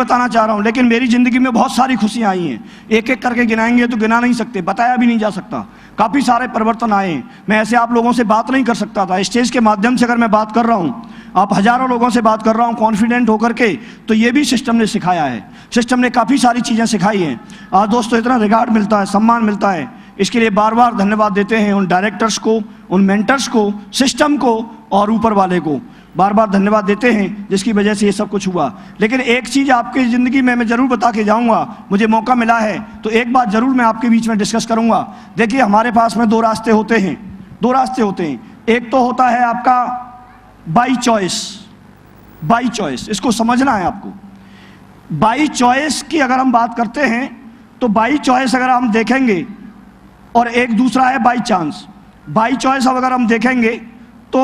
बताना चाह रहा हूं, लेकिन मेरी जिंदगी में बहुत सारी खुशियां आई हैं। एक एक करके गिनाएंगे तो गिना नहीं सकते, बताया भी नहीं जा सकता। काफ़ी सारे परिवर्तन आए हैं। मैं ऐसे आप लोगों से बात नहीं कर सकता था। स्टेज के माध्यम से अगर मैं बात कर रहा हूं, आप हजारों लोगों से बात कर रहा हूं कॉन्फिडेंट होकर के, तो ये भी सिस्टम ने सिखाया है। सिस्टम ने काफ़ी सारी चीज़ें सिखाई हैं। आज दोस्तों इतना रिगार्ड मिलता है, सम्मान मिलता है, इसके लिए बार बार धन्यवाद देते हैं उन डायरेक्टर्स को, उन मेंटर्स को, सिस्टम को और ऊपर वाले को बार बार धन्यवाद देते हैं, जिसकी वजह से ये सब कुछ हुआ। लेकिन एक चीज़ आपकी ज़िंदगी में मैं ज़रूर बता के जाऊँगा, मुझे मौका मिला है तो एक बात ज़रूर मैं आपके बीच में डिस्कस करूँगा। देखिए, हमारे पास में दो रास्ते होते हैं, दो रास्ते होते हैं। एक तो होता है आपका बाई चॉइस, बाई चॉइस, इसको समझना है आपको। बाई चॉइस की अगर हम बात करते हैं तो बाई चॉइस अगर हम देखेंगे, और एक दूसरा है बाई चांस। बाई चॉइस अब अगर हम देखेंगे तो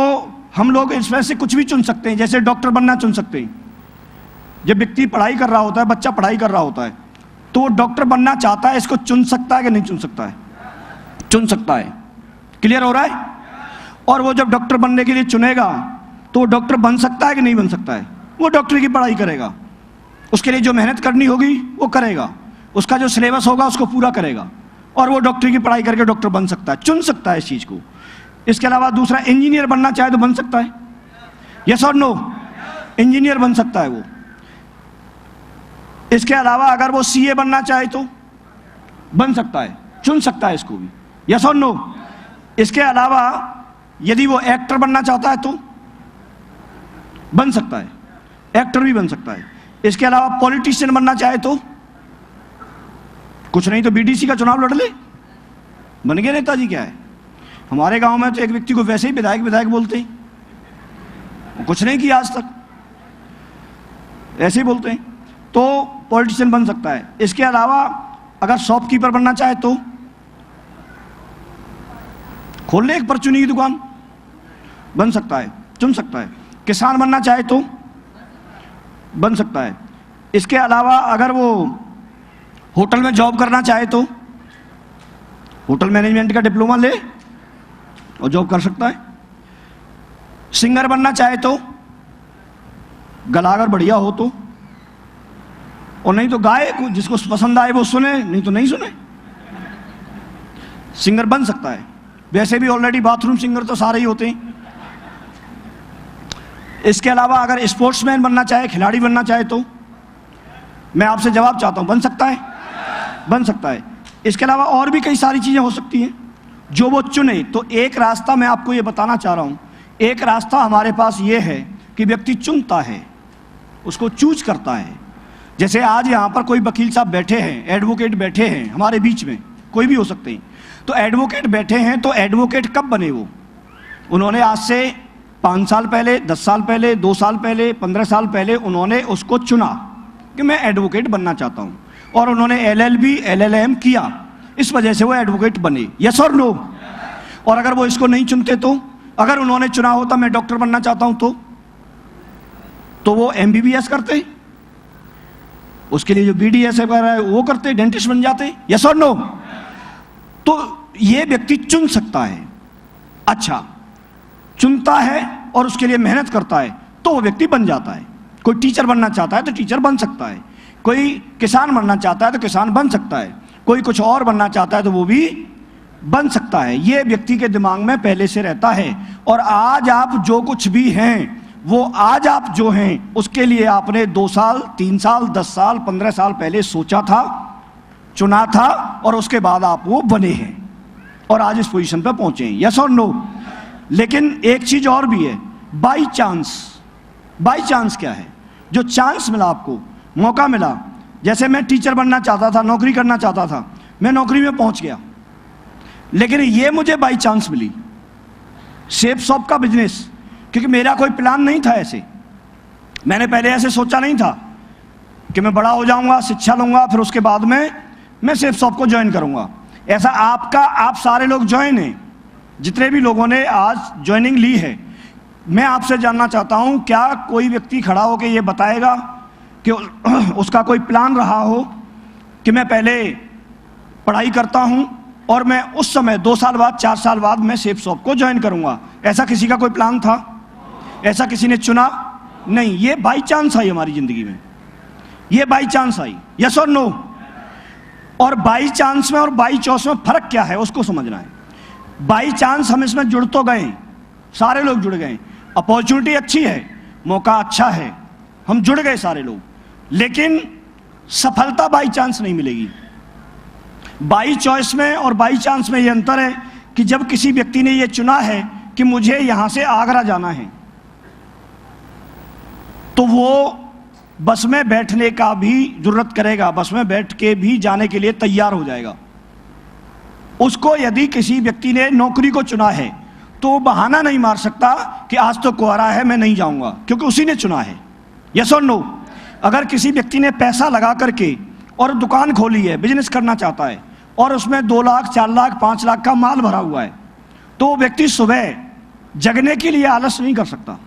हम लोग इसमें से कुछ भी चुन सकते हैं। जैसे डॉक्टर बनना चुन सकते हैं। जब व्यक्ति पढ़ाई कर रहा होता है, बच्चा पढ़ाई कर रहा होता है, तो वो डॉक्टर बनना चाहता है, इसको चुन सकता है कि नहीं चुन सकता है? चुन सकता है। क्लियर हो रहा है? और वो जब डॉक्टर बनने के लिए चुनेगा तो वो डॉक्टर बन सकता है कि नहीं बन सकता है? वो डॉक्टर की पढ़ाई करेगा, उसके लिए जो मेहनत करनी होगी वो करेगा, उसका जो सिलेबस होगा उसको पूरा करेगा, और वो डॉक्टर की पढ़ाई करके डॉक्टर बन सकता है, चुन सकता है इस चीज़ को। इसके अलावा दूसरा, इंजीनियर बनना चाहे तो बन सकता है। यस और नो? इंजीनियर बन सकता है वो। इसके अलावा अगर वो सीए बनना चाहे तो बन सकता है, चुन सकता है इसको भी। यस और नो? इसके अलावा यदि वो एक्टर बनना चाहता है तो बन सकता है, एक्टर भी बन सकता है। इसके अलावा पॉलिटिशियन बनना चाहे तो कुछ नहीं तो बीडीसी का चुनाव लड़ ले, बन गए नेताजी। क्या है, हमारे गांव में तो एक व्यक्ति को वैसे ही विधायक विधायक बोलते हैं, कुछ नहीं किया आज तक, ऐसे ही बोलते हैं, तो पॉलिटिशियन बन सकता है। इसके अलावा अगर शॉपकीपर बनना चाहे तो खोल ले एक परचूनी की दुकान, बन सकता है, चुन सकता है। किसान बनना चाहे तो बन सकता है। इसके अलावा अगर वो होटल में जॉब करना चाहे तो होटल मैनेजमेंट का डिप्लोमा ले और जॉब कर सकता है। सिंगर बनना चाहे तो, गला अगर बढ़िया हो तो, और नहीं तो गाए, जिसको पसंद आए वो सुने, नहीं तो नहीं सुने, सिंगर बन सकता है। वैसे भी ऑलरेडी बाथरूम सिंगर तो सारे ही होते हैं। इसके अलावा अगर स्पोर्ट्समैन बनना चाहे, खिलाड़ी बनना चाहे तो मैं आपसे जवाब चाहता हूं, बन सकता है, बन सकता है। इसके अलावा और भी कई सारी चीजें हो सकती हैं जो वो चुने। तो एक रास्ता मैं आपको ये बताना चाह रहा हूं, एक रास्ता हमारे पास ये है कि व्यक्ति चुनता है, उसको चूज करता है। जैसे आज यहां पर कोई वकील साहब बैठे हैं, एडवोकेट बैठे हैं हमारे बीच में, कोई भी हो सकते हैं। तो एडवोकेट बैठे हैं, तो एडवोकेट कब बने? वो उन्होंने आज से 5 साल पहले, 10 साल पहले, 2 साल पहले, 15 साल पहले उन्होंने उसको चुना कि मैं एडवोकेट बनना चाहता हूं, और उन्होंने LLB LLM किया, इस वजह से वो एडवोकेट बने। यस और नो? और अगर वो इसको नहीं चुनते तो, अगर उन्होंने चुना होता मैं डॉक्टर बनना चाहता हूं तो वो MBBS करते, उसके लिए जो BDS वगैरह है वो करते, डेंटिस्ट बन जाते। यस और नो? तो ये व्यक्ति चुन सकता है। अच्छा, चुनता है और उसके लिए मेहनत करता है तो वो व्यक्ति बन जाता है। कोई टीचर बनना चाहता है तो टीचर बन सकता है, कोई किसान बनना चाहता है तो किसान बन सकता है, कोई कुछ और बनना चाहता है तो वो भी बन सकता है। ये व्यक्ति के दिमाग में पहले से रहता है। और आज आप जो कुछ भी हैं, वो आज आप जो हैं उसके लिए आपने 2 साल, 3 साल, 10 साल, 15 साल पहले सोचा था, चुना था, और उसके बाद आप वो बने हैं और आज इस पोजीशन पर पहुंचे हैं। यस और नो? लेकिन एक चीज और भी है, बाई चांस। बाई चांस क्या है? जो चांस मिला आपको, मौका मिला। जैसे मैं टीचर बनना चाहता था, नौकरी करना चाहता था, मैं नौकरी में पहुंच गया, लेकिन ये मुझे बाई चांस मिली, शेप शॉप का बिजनेस, क्योंकि मेरा कोई प्लान नहीं था ऐसे। मैंने पहले ऐसे सोचा नहीं था कि मैं बड़ा हो जाऊंगा, शिक्षा लूंगा, फिर उसके बाद में मैं शेप शॉप को ज्वाइन करूंगा। ऐसा आप सारे लोग ज्वाइन हैं, जितने भी लोगों ने आज ज्वाइनिंग ली है। मैं आपसे जानना चाहता हूं, क्या कोई व्यक्ति खड़ा होकर ये बताएगा कि उसका कोई प्लान रहा हो कि मैं पहले पढ़ाई करता हूं और मैं उस समय 2 साल बाद, 4 साल बाद मैं शेप शॉप को ज्वाइन करूंगा? ऐसा किसी का कोई प्लान था? ऐसा किसी ने चुना? नहीं, ये बाई चांस आई हमारी जिंदगी में। ये बाई चांस आई, यस और नो। और बाई चांस में और बाई चॉइस में फर्क क्या है उसको समझना है। बाई चांस हम इसमें जुड़ तो गए, सारे लोग जुड़ गए, अपॉर्चुनिटी अच्छी है, मौका अच्छा है, हम जुड़ गए सारे लोग, लेकिन सफलता बाई चांस नहीं मिलेगी। बाई चॉइस में और बाई चांस में ये अंतर है कि जब किसी व्यक्ति ने ये चुना है कि मुझे यहां से आगरा जाना है, तो वो बस में बैठने का भी जरूरत करेगा, बस में बैठ के भी जाने के लिए तैयार हो जाएगा। उसको यदि किसी व्यक्ति ने नौकरी को चुना है तो वो बहाना नहीं मार सकता कि आज तो कुंवारा है मैं नहीं जाऊंगा, क्योंकि उसी ने चुना है, यस और नो। अगर किसी व्यक्ति ने पैसा लगा करके और दुकान खोली है, बिजनेस करना चाहता है, और उसमें 2 लाख 4 लाख 5 लाख का माल भरा हुआ है, तो वो व्यक्ति सुबह जगने के लिए आलस नहीं कर सकता।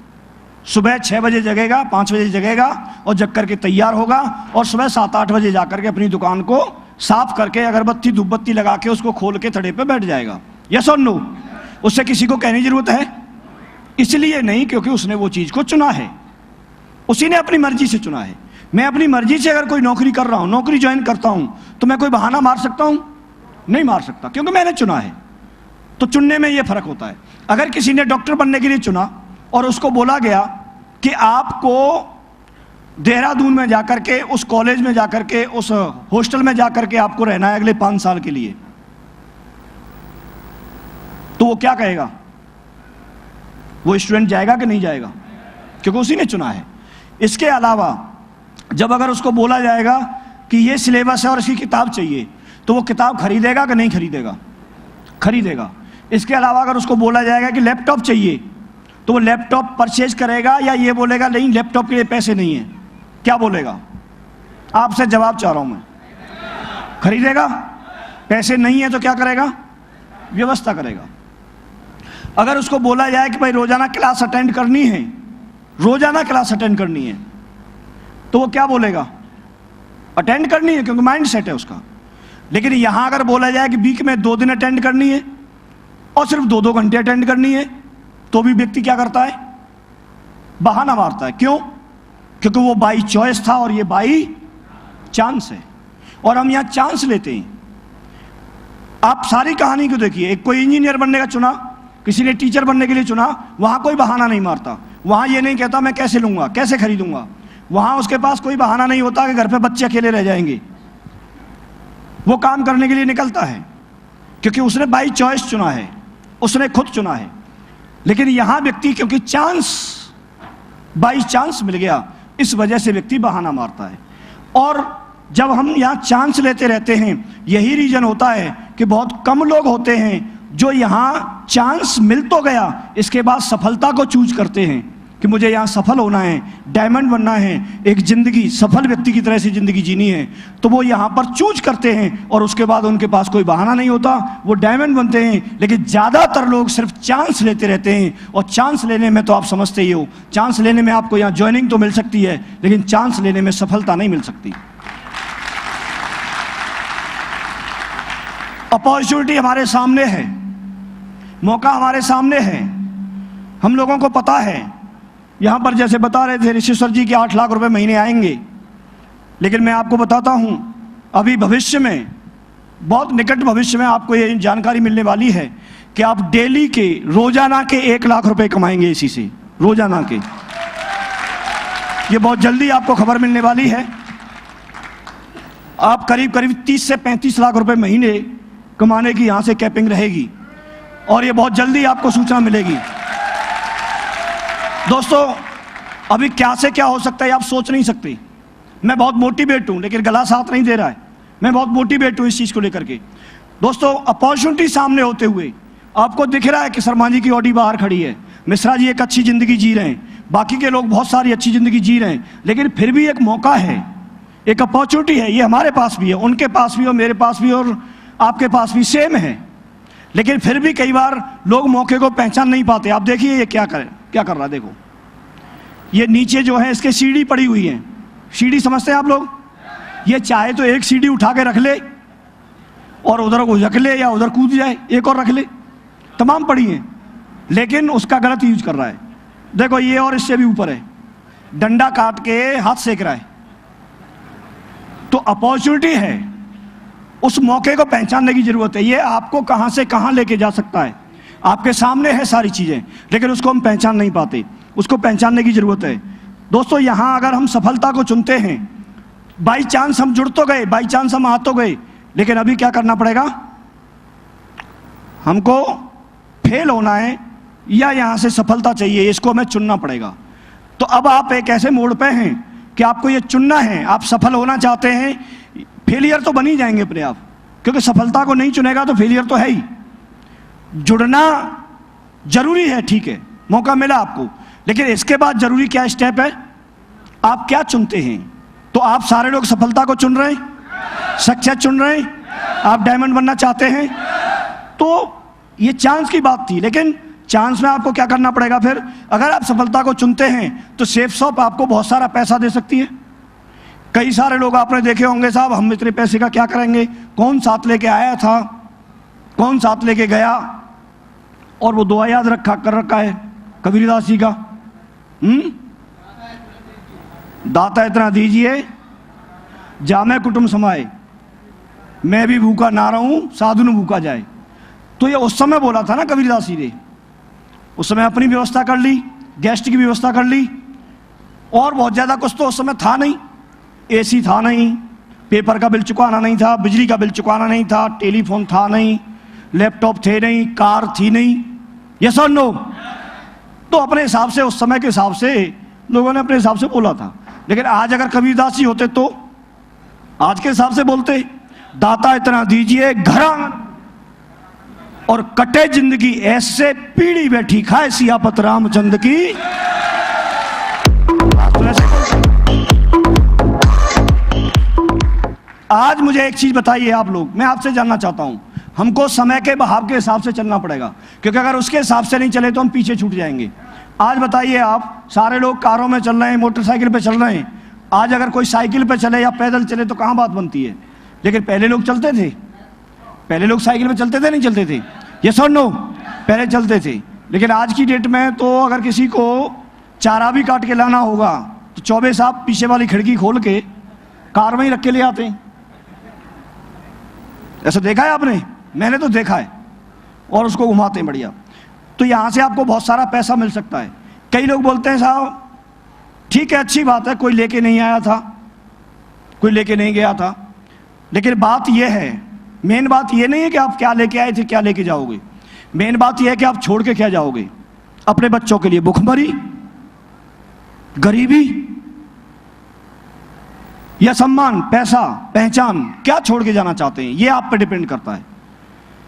सुबह 6 बजे जगेगा, 5 बजे जगेगा और जग करके तैयार होगा, और सुबह 7-8 बजे जाकर के अपनी दुकान को साफ करके अगरबत्ती धूपबत्ती लगा के उसको खोल के थड़े पे बैठ जाएगा, यस और नो। उससे किसी को कहने की जरूरत है? इसलिए नहीं, क्योंकि उसने वो चीज को चुना है, उसी ने अपनी मर्जी से चुना है। मैं अपनी मर्जी से अगर कोई नौकरी कर रहा हूं, नौकरी ज्वाइन करता हूं, तो मैं कोई बहाना मार सकता हूं? नहीं मार सकता, क्योंकि मैंने चुना है। तो चुनने में यह फर्क होता है। अगर किसी ने डॉक्टर बनने के लिए चुना और उसको बोला गया कि आपको देहरादून में जाकर के, उस कॉलेज में जाकर के, उस हॉस्टल में जाकर के आपको रहना है अगले 5 साल के लिए, तो वो क्या कहेगा? वो स्टूडेंट जाएगा कि नहीं जाएगा? क्योंकि उसी ने चुना है। इसके अलावा जब अगर उसको बोला जाएगा कि ये सिलेबस है और इसकी किताब चाहिए, तो वो किताब खरीदेगा कि नहीं खरीदेगा? खरीदेगा। इसके अलावा अगर उसको बोला जाएगा कि लैपटॉप चाहिए, तो वो लैपटॉप परचेज करेगा या ये बोलेगा नहीं लैपटॉप के लिए पैसे नहीं है? क्या बोलेगा? आपसे जवाब चाह रहा हूं मैं। खरीदेगा। पैसे नहीं है तो क्या करेगा? व्यवस्था करेगा। अगर उसको बोला जाए कि भाई रोजाना क्लास अटेंड करनी है, रोजाना क्लास अटेंड करनी है, तो वो क्या बोलेगा? अटेंड करनी है, क्योंकि माइंड सेट है उसका। लेकिन यहां अगर बोला जाए कि वीक में 2 दिन अटेंड करनी है और सिर्फ 2-2 घंटे अटेंड करनी है, तो भी व्यक्ति क्या करता है? बहाना मारता है। क्यों? क्योंकि वो बाई चॉइस था और ये बाई चांस है, और हम यहां चांस लेते हैं। आप सारी कहानी को देखिए, एक कोई इंजीनियर बनने का चुना, किसी ने टीचर बनने के लिए चुना, वहां कोई बहाना नहीं मारता, वहां ये नहीं कहता मैं कैसे लूंगा, कैसे खरीदूंगा, वहां उसके पास कोई बहाना नहीं होता कि घर पे बच्चे अकेले रह जाएंगे। वो काम करने के लिए निकलता है, क्योंकि उसने बाई चॉइस चुना है, उसने खुद चुना है। लेकिन यहां व्यक्ति क्योंकि चांस, बाई चांस मिल गया, इस वजह से व्यक्ति बहाना मारता है। और जब हम यहां चांस लेते रहते हैं, यही रीजन होता है कि बहुत कम लोग होते हैं जो यहां चांस मिल तो गया, इसके बाद सफलता को चूज करते हैं कि मुझे यहां सफल होना है, डायमंड बनना है, एक जिंदगी सफल व्यक्ति की तरह से जिंदगी जीनी है, तो वो यहां पर चूज करते हैं और उसके बाद उनके पास कोई बहाना नहीं होता, वो डायमंड बनते हैं। लेकिन ज्यादातर लोग सिर्फ चांस लेते रहते हैं, और चांस लेने में तो आप समझते ही हो, चांस लेने में आपको यहां ज्वाइनिंग तो मिल सकती है, लेकिन चांस लेने में सफलता नहीं मिल सकती। अपॉर्चुनिटी हमारे सामने है, मौका हमारे सामने है, हम लोगों को पता है। यहां पर जैसे बता रहे थे ऋषि सर जी के 8 लाख रुपए महीने आएंगे, लेकिन मैं आपको बताता हूं अभी भविष्य में, बहुत निकट भविष्य में आपको ये जानकारी मिलने वाली है कि आप डेली के, रोजाना के 1 लाख रुपए कमाएंगे इसी से, रोजाना के। ये बहुत जल्दी आपको खबर मिलने वाली है। आप करीब करीब 30 से 35 लाख रुपए महीने कमाने की यहां से कैपिंग रहेगी, और ये बहुत जल्दी आपको सूचना मिलेगी। दोस्तों, अभी क्या से क्या हो सकता है आप सोच नहीं सकते। मैं बहुत मोटिवेट हूं, लेकिन गला साथ नहीं दे रहा है। मैं बहुत मोटिवेट हूं इस चीज को लेकर के। दोस्तों, अपॉर्चुनिटी सामने होते हुए आपको दिख रहा है कि शर्मा जी की ऑडी बाहर खड़ी है, मिश्रा जी एक अच्छी जिंदगी जी रहे हैं, बाकी के लोग बहुत सारी अच्छी जिंदगी जी रहे हैं, लेकिन फिर भी एक मौका है, एक अपॉर्चुनिटी है। ये हमारे पास भी है, उनके पास भी और मेरे पास भी और आपके पास भी सेम है। लेकिन फिर भी कई बार लोग मौके को पहचान नहीं पाते। आप देखिए ये क्या कर रहा है, देखो ये नीचे जो है इसके सीढ़ी पड़ी हुई है। सीढ़ी समझते हैं आप लोग? ये चाहे तो एक सीढ़ी उठा के रख ले और उधर उझक ले या उधर कूद जाए, एक और रख ले, तमाम पड़ी हैं, लेकिन उसका गलत यूज कर रहा है। देखो ये और इससे भी ऊपर है, डंडा काट के हाथ सेक रहा है। तो अपॉर्चुनिटी है, उस मौके को पहचानने की जरूरत है। ये आपको कहां से कहां लेके जा सकता है, आपके सामने है सारी चीजें, लेकिन उसको हम पहचान नहीं पाते। उसको पहचानने की जरूरत है। दोस्तों, यहां अगर हम सफलता को चुनते हैं, बाई चांस हम जुड़ तो गए, बाई चांस हम आ तो गए, लेकिन अभी क्या करना पड़ेगा? हमको फेल होना है या यहां से सफलता चाहिए, इसको हमें चुनना पड़ेगा। तो अब आप एक ऐसे मोड़ पे हैं कि आपको ये चुनना है। आप सफल होना चाहते हैं, फेलियर तो बन ही जाएंगे अपने आप, क्योंकि सफलता को नहीं चुनेगा तो फेलियर तो है ही। जुड़ना जरूरी है, ठीक है, मौका मिला आपको, लेकिन इसके बाद जरूरी क्या स्टेप है? आप क्या चुनते हैं? तो आप सारे लोग सफलता को चुन रहे हैं, सक्सेस चुन रहे हैं, आप डायमंड बनना चाहते हैं, तो ये चांस की बात थी। लेकिन चांस में आपको क्या करना पड़ेगा फिर? अगर आप सफलता को चुनते हैं तो सेफ शॉप आपको बहुत सारा पैसा दे सकती है। कई सारे लोग आपने देखे होंगे, साहब हम इतने पैसे का क्या करेंगे, कौन साथ लेके आया था, कौन साथ लेके गया, और वो दुआ याद कर रखा है कबीरदास जी का, दाता इतना दीजिए जामे कुटुंब समाए, मैं भी भूखा ना रहूं साधु न भूखा जाए। तो ये उस समय बोला था ना कबीरदास जी ने। उस समय अपनी व्यवस्था कर ली, गेस्ट की व्यवस्था कर ली, और बहुत ज़्यादा कुछ तो उस समय था नहीं। एसी था नहीं, पेपर का बिल चुकाना नहीं था, बिजली का बिल चुकाना नहीं था, टेलीफोन था नहीं, लैपटॉप थे नहीं, कार थी नहीं। यस और नो? तो अपने हिसाब से, उस समय के हिसाब से लोगों ने अपने हिसाब से बोला था। लेकिन आज अगर कबीरदास जी होते तो आज के हिसाब से बोलते, दाता इतना दीजिए घर आंगन और कटे जिंदगी ऐसे, पीढ़ी बैठी खाए सियापत रामचंद्र की। आज मुझे एक चीज बताइए आप लोग, मैं आपसे जानना चाहता हूं, हमको समय के बहाव के हिसाब से चलना पड़ेगा, क्योंकि अगर उसके हिसाब से नहीं चले तो हम पीछे छूट जाएंगे। आज बताइए, आप सारे लोग कारों में चल रहे हैं, मोटरसाइकिल पे चल रहे हैं। आज अगर कोई साइकिल पे चले या पैदल चले तो कहां बात बनती है, लेकिन पहले लोग चलते थे, पहले लोग साइकिल पे चलते थे नहीं चलते थे? यस और नो? पहले चलते थे। लेकिन आज की डेट में तो अगर किसी को चारा भी काट के लाना होगा तो चौबे साहब पीछे वाली खिड़की खोल के कार में ही रख के ले आते हैं। ऐसा देखा है आपने? मैंने तो देखा है। और उसको घुमाते हैं बढ़िया। तो यहां से आपको बहुत सारा पैसा मिल सकता है। कई लोग बोलते हैं साहब ठीक है, अच्छी बात है, कोई लेके नहीं आया था, कोई लेके नहीं गया था, लेकिन बात यह है, मेन बात यह नहीं है कि आप क्या लेके आए थे, क्या लेके जाओगे। मेन बात यह है कि आप छोड़ के क्या जाओगे। अपने बच्चों के लिए भूखमरी, गरीबी या सम्मान, पैसा, पहचान, क्या छोड़ के जाना चाहते हैं, ये आप पे डिपेंड करता है,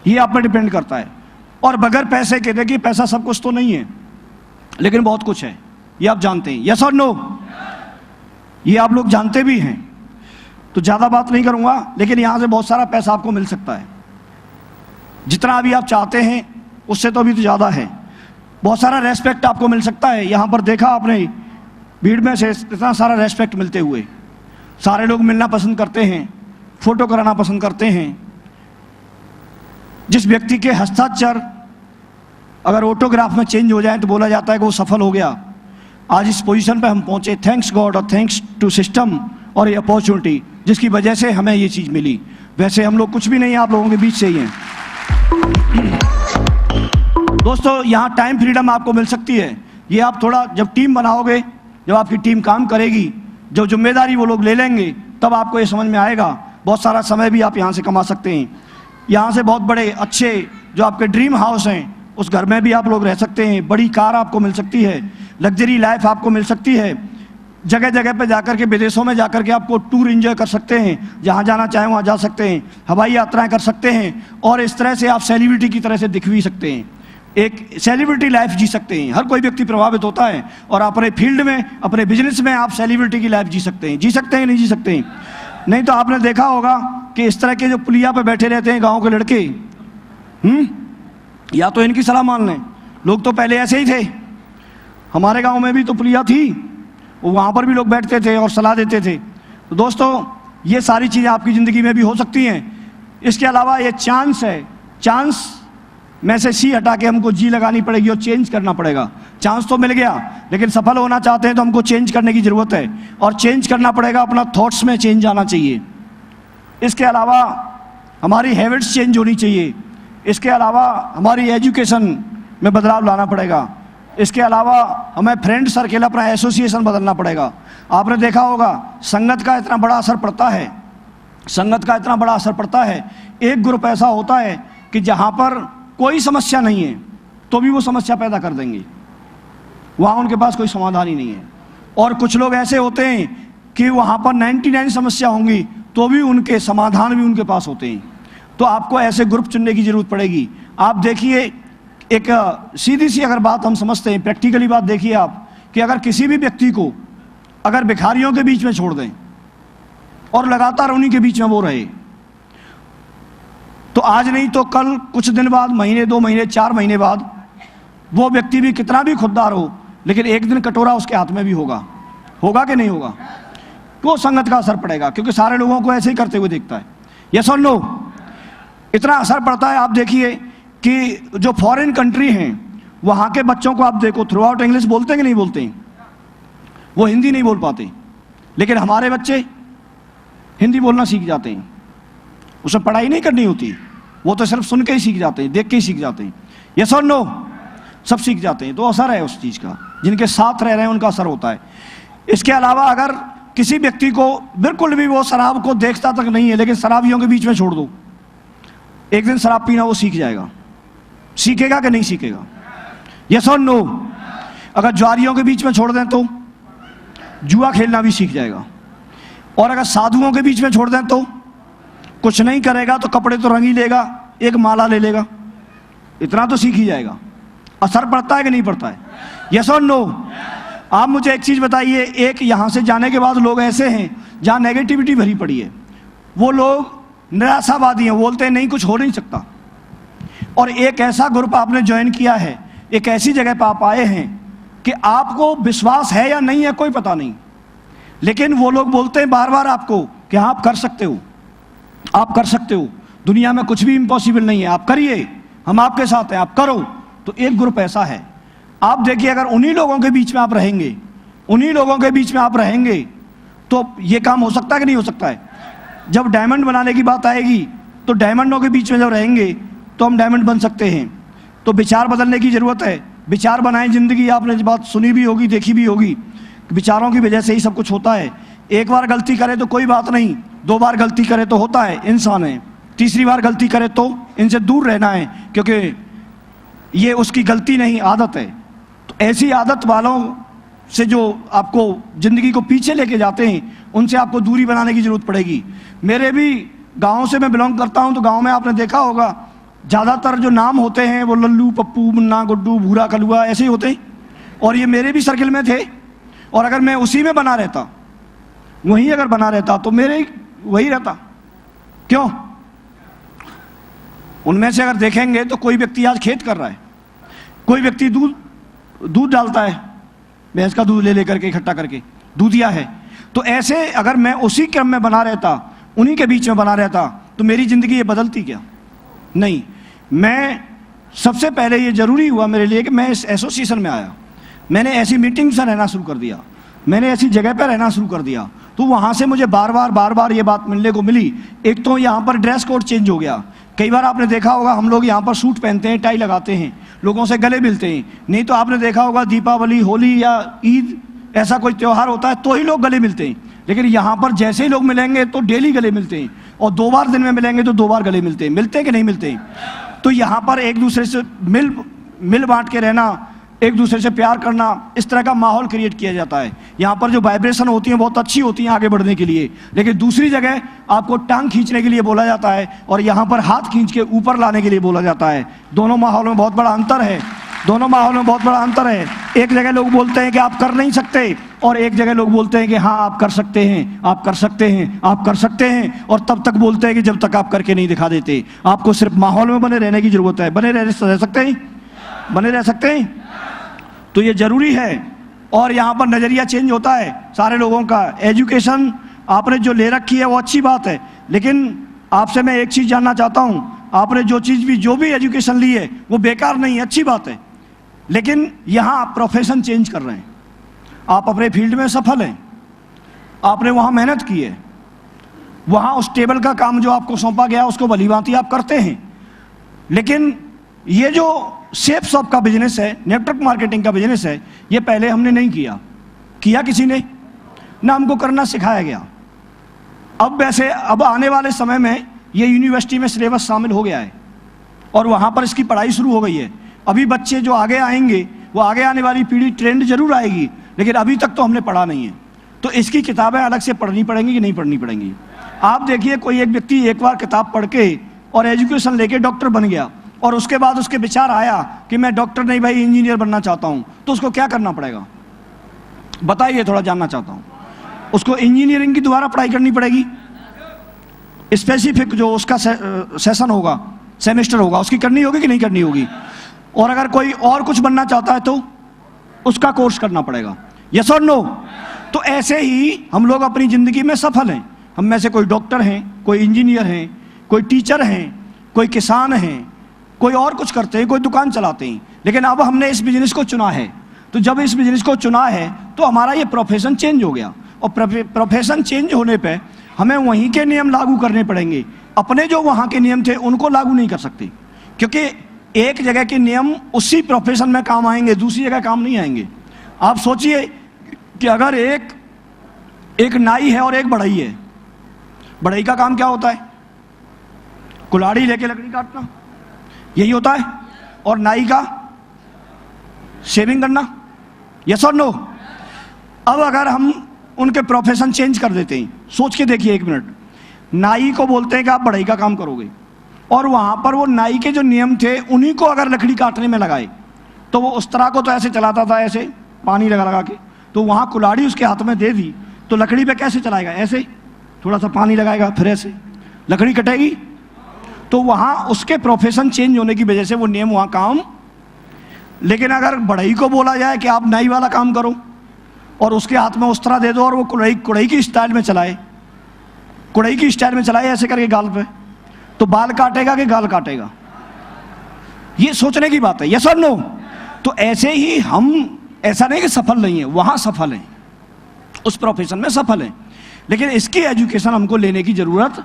ये आप पे डिपेंड करता है। और बगैर पैसे के, देखिए पैसा सब कुछ तो नहीं है, लेकिन बहुत कुछ है, ये आप जानते हैं। यस और नो? ये आप लोग जानते भी हैं। तो ज्यादा बात नहीं करूंगा, लेकिन यहां से बहुत सारा पैसा आपको मिल सकता है, जितना अभी आप चाहते हैं उससे तो अभी तो ज्यादा है। बहुत सारा रेस्पेक्ट आपको मिल सकता है। यहां पर देखा आपने भीड़ में से इतना सारा रेस्पेक्ट मिलते हुए, सारे लोग मिलना पसंद करते हैं, फोटो कराना पसंद करते हैं। जिस व्यक्ति के हस्ताक्षर अगर ऑटोग्राफ में चेंज हो जाए तो बोला जाता है कि वो सफल हो गया। आज इस पोजीशन पे हम पहुंचे, थैंक्स गॉड और थैंक्स टू सिस्टम और ये अपॉर्चुनिटी जिसकी वजह से हमें ये चीज मिली। वैसे हम लोग कुछ भी नहीं, आप लोगों के बीच से ही हैं। दोस्तों, यहाँ टाइम फ्रीडम आपको मिल सकती है। ये आप थोड़ा जब टीम बनाओगे, जब आपकी टीम काम करेगी, जो जिम्मेदारी वो लोग ले लेंगे, तब आपको ये समझ में आएगा। बहुत सारा समय भी आप यहाँ से कमा सकते हैं। यहाँ से बहुत बड़े अच्छे जो आपके ड्रीम हाउस हैं उस घर में भी आप लोग रह सकते हैं। बड़ी कार आपको मिल सकती है, लग्जरी लाइफ आपको मिल सकती है। जगह जगह पे जाकर के, विदेशों में जाकर के आपको टूर एंजॉय कर सकते हैं, जहाँ जाना चाहें वहाँ जा सकते हैं, हवाई यात्राएं कर सकते हैं, और इस तरह से आप सेलिब्रिटी की तरह से दिख भी सकते हैं, एक सेलिब्रिटी लाइफ जी सकते हैं। हर कोई व्यक्ति प्रभावित होता है और अपने फील्ड में, अपने बिजनेस में आप सेलिब्रिटी की लाइफ जी सकते हैं। जी सकते हैं, नहीं जी सकते हैं? नहीं तो आपने देखा होगा कि इस तरह के जो पुलिया पे बैठे रहते हैं गांव के लड़के, या तो इनकी सलाह मान लें। लोग तो पहले ऐसे ही थे, हमारे गांव में भी तो पुलिया थी, वहाँ पर भी लोग बैठते थे और सलाह देते थे। तो दोस्तों, ये सारी चीज़ें आपकी ज़िंदगी में भी हो सकती हैं। इसके अलावा ये चांस है, चांस में से सी हटा के हमको जी लगानी पड़ेगी और चेंज करना पड़ेगा। चांस तो मिल गया, लेकिन सफल होना चाहते हैं तो हमको चेंज करने की ज़रूरत है, और चेंज करना पड़ेगा। अपना थॉट्स में चेंज आना चाहिए। इसके अलावा हमारी हैबिट्स चेंज होनी चाहिए। इसके अलावा हमारी एजुकेशन में बदलाव लाना पड़ेगा। इसके अलावा हमें फ्रेंड सर्किल, अपना एसोसिएशन बदलना पड़ेगा। आपने देखा होगा संगत का इतना बड़ा असर पड़ता है, संगत का इतना बड़ा असर पड़ता है। एक ग्रुप ऐसा होता है कि जहाँ पर कोई समस्या नहीं है तो भी वो समस्या पैदा कर देंगे, वहाँ उनके पास कोई समाधान ही नहीं है। और कुछ लोग ऐसे होते हैं कि वहाँ पर 99 समस्या होंगी तो भी उनके समाधान भी उनके पास होते हैं। तो आपको ऐसे ग्रुप चुनने की ज़रूरत पड़ेगी। आप देखिए, एक सीधी सी अगर बात हम समझते हैं, प्रैक्टिकली बात देखिए आप, कि अगर किसी भी व्यक्ति को अगर भिखारियों के बीच में छोड़ दें और लगातार उन्हीं के बीच में वो रहे, तो आज नहीं तो कल, कुछ दिन बाद, महीने, 2 महीने, 4 महीने बाद, वो व्यक्ति भी कितना भी खुददार हो, लेकिन एक दिन कटोरा उसके हाथ में भी होगा। होगा कि नहीं होगा? तो संगत का असर पड़ेगा, क्योंकि सारे लोगों को ऐसे ही करते हुए देखता है। यस और नो? इतना असर पड़ता है। आप देखिए कि जो फॉरेन कंट्री हैं, वहाँ के बच्चों को आप देखो, थ्रू आउट इंग्लिश बोलते हैं कि नहीं बोलते हैं? वो हिंदी नहीं बोल पाते, लेकिन हमारे बच्चे हिंदी बोलना सीख जाते हैं। उसमें पढ़ाई नहीं करनी होती, वो तो सिर्फ सुन के ही सीख जाते हैं, देख के ही सीख जाते हैं। यस और नो? सब सीख जाते हैं। तो असर है उस चीज़ का, जिनके साथ रह रहे हैं उनका असर होता है। इसके अलावा अगर किसी व्यक्ति को बिल्कुल भी वो शराब को देखता तक नहीं है, लेकिन शराबियों के बीच में छोड़ दो, एक दिन शराब पीना वो सीख जाएगा। सीखेगा कि नहीं सीखेगा? यस और नो? अगर जुआरियों के बीच में छोड़ दें तो जुआ खेलना भी सीख जाएगा। और अगर साधुओं के बीच में छोड़ दें तो कुछ नहीं करेगा, तो कपड़े तो रंग ही लेगा, एक माला ले लेगा, इतना तो सीख ही जाएगा। असर पड़ता है कि नहीं पड़ता है? यस और नो? आप मुझे एक चीज़ बताइए, एक यहाँ से जाने के बाद लोग ऐसे हैं जहाँ नेगेटिविटी भरी पड़ी है, वो लोग निराशावादी हैं, बोलते हैं नहीं कुछ हो नहीं सकता। और एक ऐसा ग्रुप आपने ज्वाइन किया है, एक ऐसी जगह पर आप आए हैं कि आपको विश्वास है या नहीं है कोई पता नहीं, लेकिन वो लोग बोलते हैं बार बार आपको कि हाँ आप कर सकते हो, आप कर सकते हो, दुनिया में कुछ भी इम्पॉसिबल नहीं है, आप करिए, हम आपके साथ हैं, आप करो। तो एक ग्रुप ऐसा है। आप देखिए, अगर उन्हीं लोगों के बीच में आप रहेंगे, उन्हीं लोगों के बीच में आप रहेंगे, तो ये काम हो सकता है कि नहीं हो सकता है? जब डायमंड बनाने की बात आएगी तो डायमंडों के बीच में जब रहेंगे तो हम डायमंड बन सकते हैं। तो विचार बदलने की ज़रूरत है। विचार बनाएं जिंदगी। आपने बात सुनी भी होगी, देखी भी होगी, विचारों की वजह से ही सब कुछ होता है। एक बार गलती करे तो कोई बात नहीं, 2 बार गलती करे तो होता है, इंसान है। तीसरी बार गलती करे तो इनसे दूर रहना है, क्योंकि ये उसकी गलती नहीं, आदत है। तो ऐसी आदत वालों से जो आपको ज़िंदगी को पीछे लेके जाते हैं, उनसे आपको दूरी बनाने की ज़रूरत पड़ेगी। मेरे भी गांव से मैं बिलोंग करता हूं, तो गांव में आपने देखा होगा ज़्यादातर जो नाम होते हैं वो लल्लू, पप्पू, मुन्ना, गुड्डू, भूरा, कलुआ ऐसे ही होते हैं। और ये मेरे भी सर्किल में थे। और अगर मैं उसी में बना रहता, वहीं अगर बना रहता, तो मेरे वही रहता। क्यों? उनमें से अगर देखेंगे तो कोई व्यक्ति आज खेत कर रहा है, कोई व्यक्ति दूध डालता है, भैंस का दूध ले लेकर के इकट्ठा करके दूधिया है। तो ऐसे अगर मैं उसी क्रम में बना रहता, उन्हीं के बीच में बना रहता, तो मेरी ज़िंदगी ये बदलती क्या? नहीं। मैं सबसे पहले ये ज़रूरी हुआ मेरे लिए कि मैं इस एसोसिएशन में आया, मैंने ऐसी मीटिंग से रहना शुरू कर दिया, मैंने ऐसी जगह पर रहना शुरू कर दिया। तो वहाँ से मुझे बार बार ये बात मिलने को मिली। एक तो यहाँ पर ड्रेस कोड चेंज हो गया। कई बार आपने देखा होगा हम लोग यहाँ पर सूट पहनते हैं, टाई लगाते हैं, लोगों से गले मिलते हैं। नहीं तो आपने देखा होगा दीपावली, होली या ईद, ऐसा कोई त्यौहार होता है तो ही लोग गले मिलते हैं। लेकिन यहाँ पर जैसे ही लोग मिलेंगे तो डेली गले मिलते हैं, और 2 बार दिन में मिलेंगे तो 2 बार गले मिलते हैं। मिलते हैं कि नहीं मिलते हैं? तो यहाँ पर एक दूसरे से मिल बांट के रहना, एक दूसरे से प्यार करना, इस तरह का माहौल क्रिएट किया जाता है। यहाँ पर जो वाइब्रेशन होती है बहुत अच्छी होती है आगे बढ़ने के लिए। लेकिन दूसरी जगह आपको टांग खींचने के लिए बोला जाता है, और यहाँ पर हाथ खींच के ऊपर लाने के लिए बोला जाता है। दोनों माहौल में बहुत बड़ा अंतर है, दोनों माहौल में बहुत बड़ा अंतर है। एक जगह लोग बोलते हैं कि आप कर नहीं सकते, और एक जगह लोग बोलते हैं कि हाँ आप कर सकते हैं, आप कर सकते हैं, आप कर सकते हैं। और तब तक बोलते हैं कि जब तक आप करके नहीं दिखा देते। आपको सिर्फ माहौल में बने रहने की जरूरत है। बने रह सकते हैं, बने रह सकते हैं, तो ये जरूरी है। और यहाँ पर नज़रिया चेंज होता है सारे लोगों का। एजुकेशन आपने जो ले रखी है वो अच्छी बात है, लेकिन आपसे मैं एक चीज़ जानना चाहता हूँ, आपने जो भी एजुकेशन ली है वो बेकार नहीं है, अच्छी बात है। लेकिन यहाँ आप प्रोफेशन चेंज कर रहे हैं, आप अपने फील्ड में सफल हैं, आपने वहाँ मेहनत की है, वहाँ उस टेबल का काम जो आपको सौंपा गया उसको भलीभांति आप करते हैं। लेकिन ये जो सेफ शॉप का बिजनेस है, नेटवर्क मार्केटिंग का बिजनेस है, ये पहले हमने नहीं किया। किया किसी ने? ना हमको करना सिखाया गया। अब वैसे अब आने वाले समय में ये यूनिवर्सिटी में सिलेबस शामिल हो गया है और वहाँ पर इसकी पढ़ाई शुरू हो गई है। अभी बच्चे जो आगे आएंगे, वो आगे आने वाली पीढ़ी ट्रेंड जरूर आएगी, लेकिन अभी तक तो हमने पढ़ा नहीं है। तो इसकी किताबें अलग से पढ़नी पड़ेंगी कि नहीं पढ़नी पड़ेंगी? आप देखिए, कोई एक व्यक्ति एक बार किताब पढ़ के और एजुकेशन लेके डॉक्टर बन गया और उसके बाद उसके विचार आया कि मैं डॉक्टर नहीं भाई इंजीनियर बनना चाहता हूँ, तो उसको क्या करना पड़ेगा? बताइए, थोड़ा जानना चाहता हूँ। उसको इंजीनियरिंग की दोबारा पढ़ाई करनी पड़ेगी, स्पेसिफिक जो उसका सेशन होगा, सेमेस्टर होगा, उसकी करनी होगी कि नहीं करनी होगी? और अगर कोई और कुछ बनना चाहता है तो उसका कोर्स करना पड़ेगा। यस और नो? तो ऐसे ही हम लोग अपनी ज़िंदगी में सफल हैं। हम में से कोई डॉक्टर हैं, कोई इंजीनियर हैं, कोई टीचर हैं, कोई किसान हैं, कोई और कुछ करते हैं, कोई दुकान चलाते हैं। लेकिन अब हमने इस बिजनेस को चुना है, तो जब इस बिजनेस को चुना है तो हमारा ये प्रोफेशन चेंज हो गया। और प्रोफेशन चेंज होने पे हमें वहीं के नियम लागू करने पड़ेंगे। अपने जो वहाँ के नियम थे उनको लागू नहीं कर सकते, क्योंकि एक जगह के नियम उसी प्रोफेशन में काम आएंगे, दूसरी जगह काम नहीं आएंगे। आप सोचिए कि अगर एक नाई है और एक बढ़ई है, बढ़ई का काम क्या होता है? कुल्हाड़ी लेके लकड़ी काटना, यही होता है। और नाई का शेविंग करना। यस और नो? अब अगर हम उनके प्रोफेशन चेंज कर देते हैं, सोच के देखिए एक मिनट। नाई को बोलते हैं कि आप बढ़ई का काम करोगे, और वहाँ पर वो नाई के जो नियम थे उन्हीं को अगर लकड़ी काटने में लगाए, तो वो उस तरह को तो ऐसे चलाता था, ऐसे पानी लगा लगा के। तो वहाँ कुल्हाड़ी उसके हाथ में दे दी तो लकड़ी पे कैसे चलाएगा? ऐसे थोड़ा सा पानी लगाएगा, फिर ऐसे लकड़ी कटेगी। तो वहाँ उसके प्रोफेशन चेंज होने की वजह से वो नियम वहाँ काम। लेकिन अगर बढ़ई को बोला जाए कि आप नाई वाला काम करो और उसके हाथ में उस तरह दे दो और वो कुड़ई की स्टाइल में चलाए, कुड़ई की स्टाइल में चलाए ऐसे करके गाल पे, तो बाल काटेगा कि गाल काटेगा? ये सोचने की बात है। यस और नो? तो ऐसे ही हम, ऐसा नहीं कि सफल नहीं है, वहाँ सफल हैं, उस प्रोफेशन में सफल हैं, लेकिन इसकी एजुकेशन हमको लेने की ज़रूरत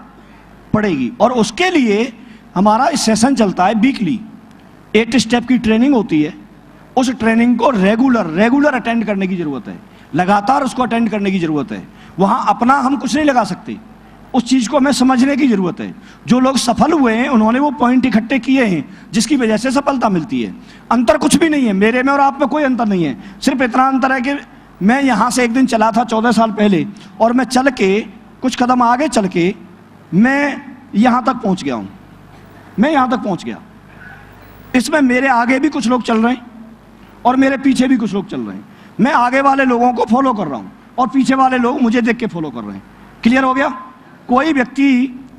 पड़ेगी। और उसके लिए हमारा सेशन चलता है वीकली, 8 स्टेप की ट्रेनिंग होती है। उस ट्रेनिंग को रेगुलर अटेंड करने की ज़रूरत है, लगातार उसको अटेंड करने की ज़रूरत है। वहाँ अपना हम कुछ नहीं लगा सकते, उस चीज़ को हमें समझने की ज़रूरत है। जो लोग सफल हुए हैं उन्होंने वो पॉइंट इकट्ठे किए हैं जिसकी वजह से सफलता मिलती है। अंतर कुछ भी नहीं है, मेरे में और आप में कोई अंतर नहीं है। सिर्फ इतना अंतर है कि मैं यहाँ से एक दिन चला था 14 साल पहले, और मैं चल के कुछ कदम आगे चल के मैं यहाँ तक पहुँच गया हूँ, मैं यहाँ तक पहुँच गया। इसमें मेरे आगे भी कुछ लोग चल रहे हैं और मेरे पीछे भी कुछ लोग चल रहे हैं। मैं आगे वाले लोगों को फॉलो कर रहा हूँ और पीछे वाले लोग मुझे देख के फॉलो कर रहे हैं। क्लियर हो गया? कोई व्यक्ति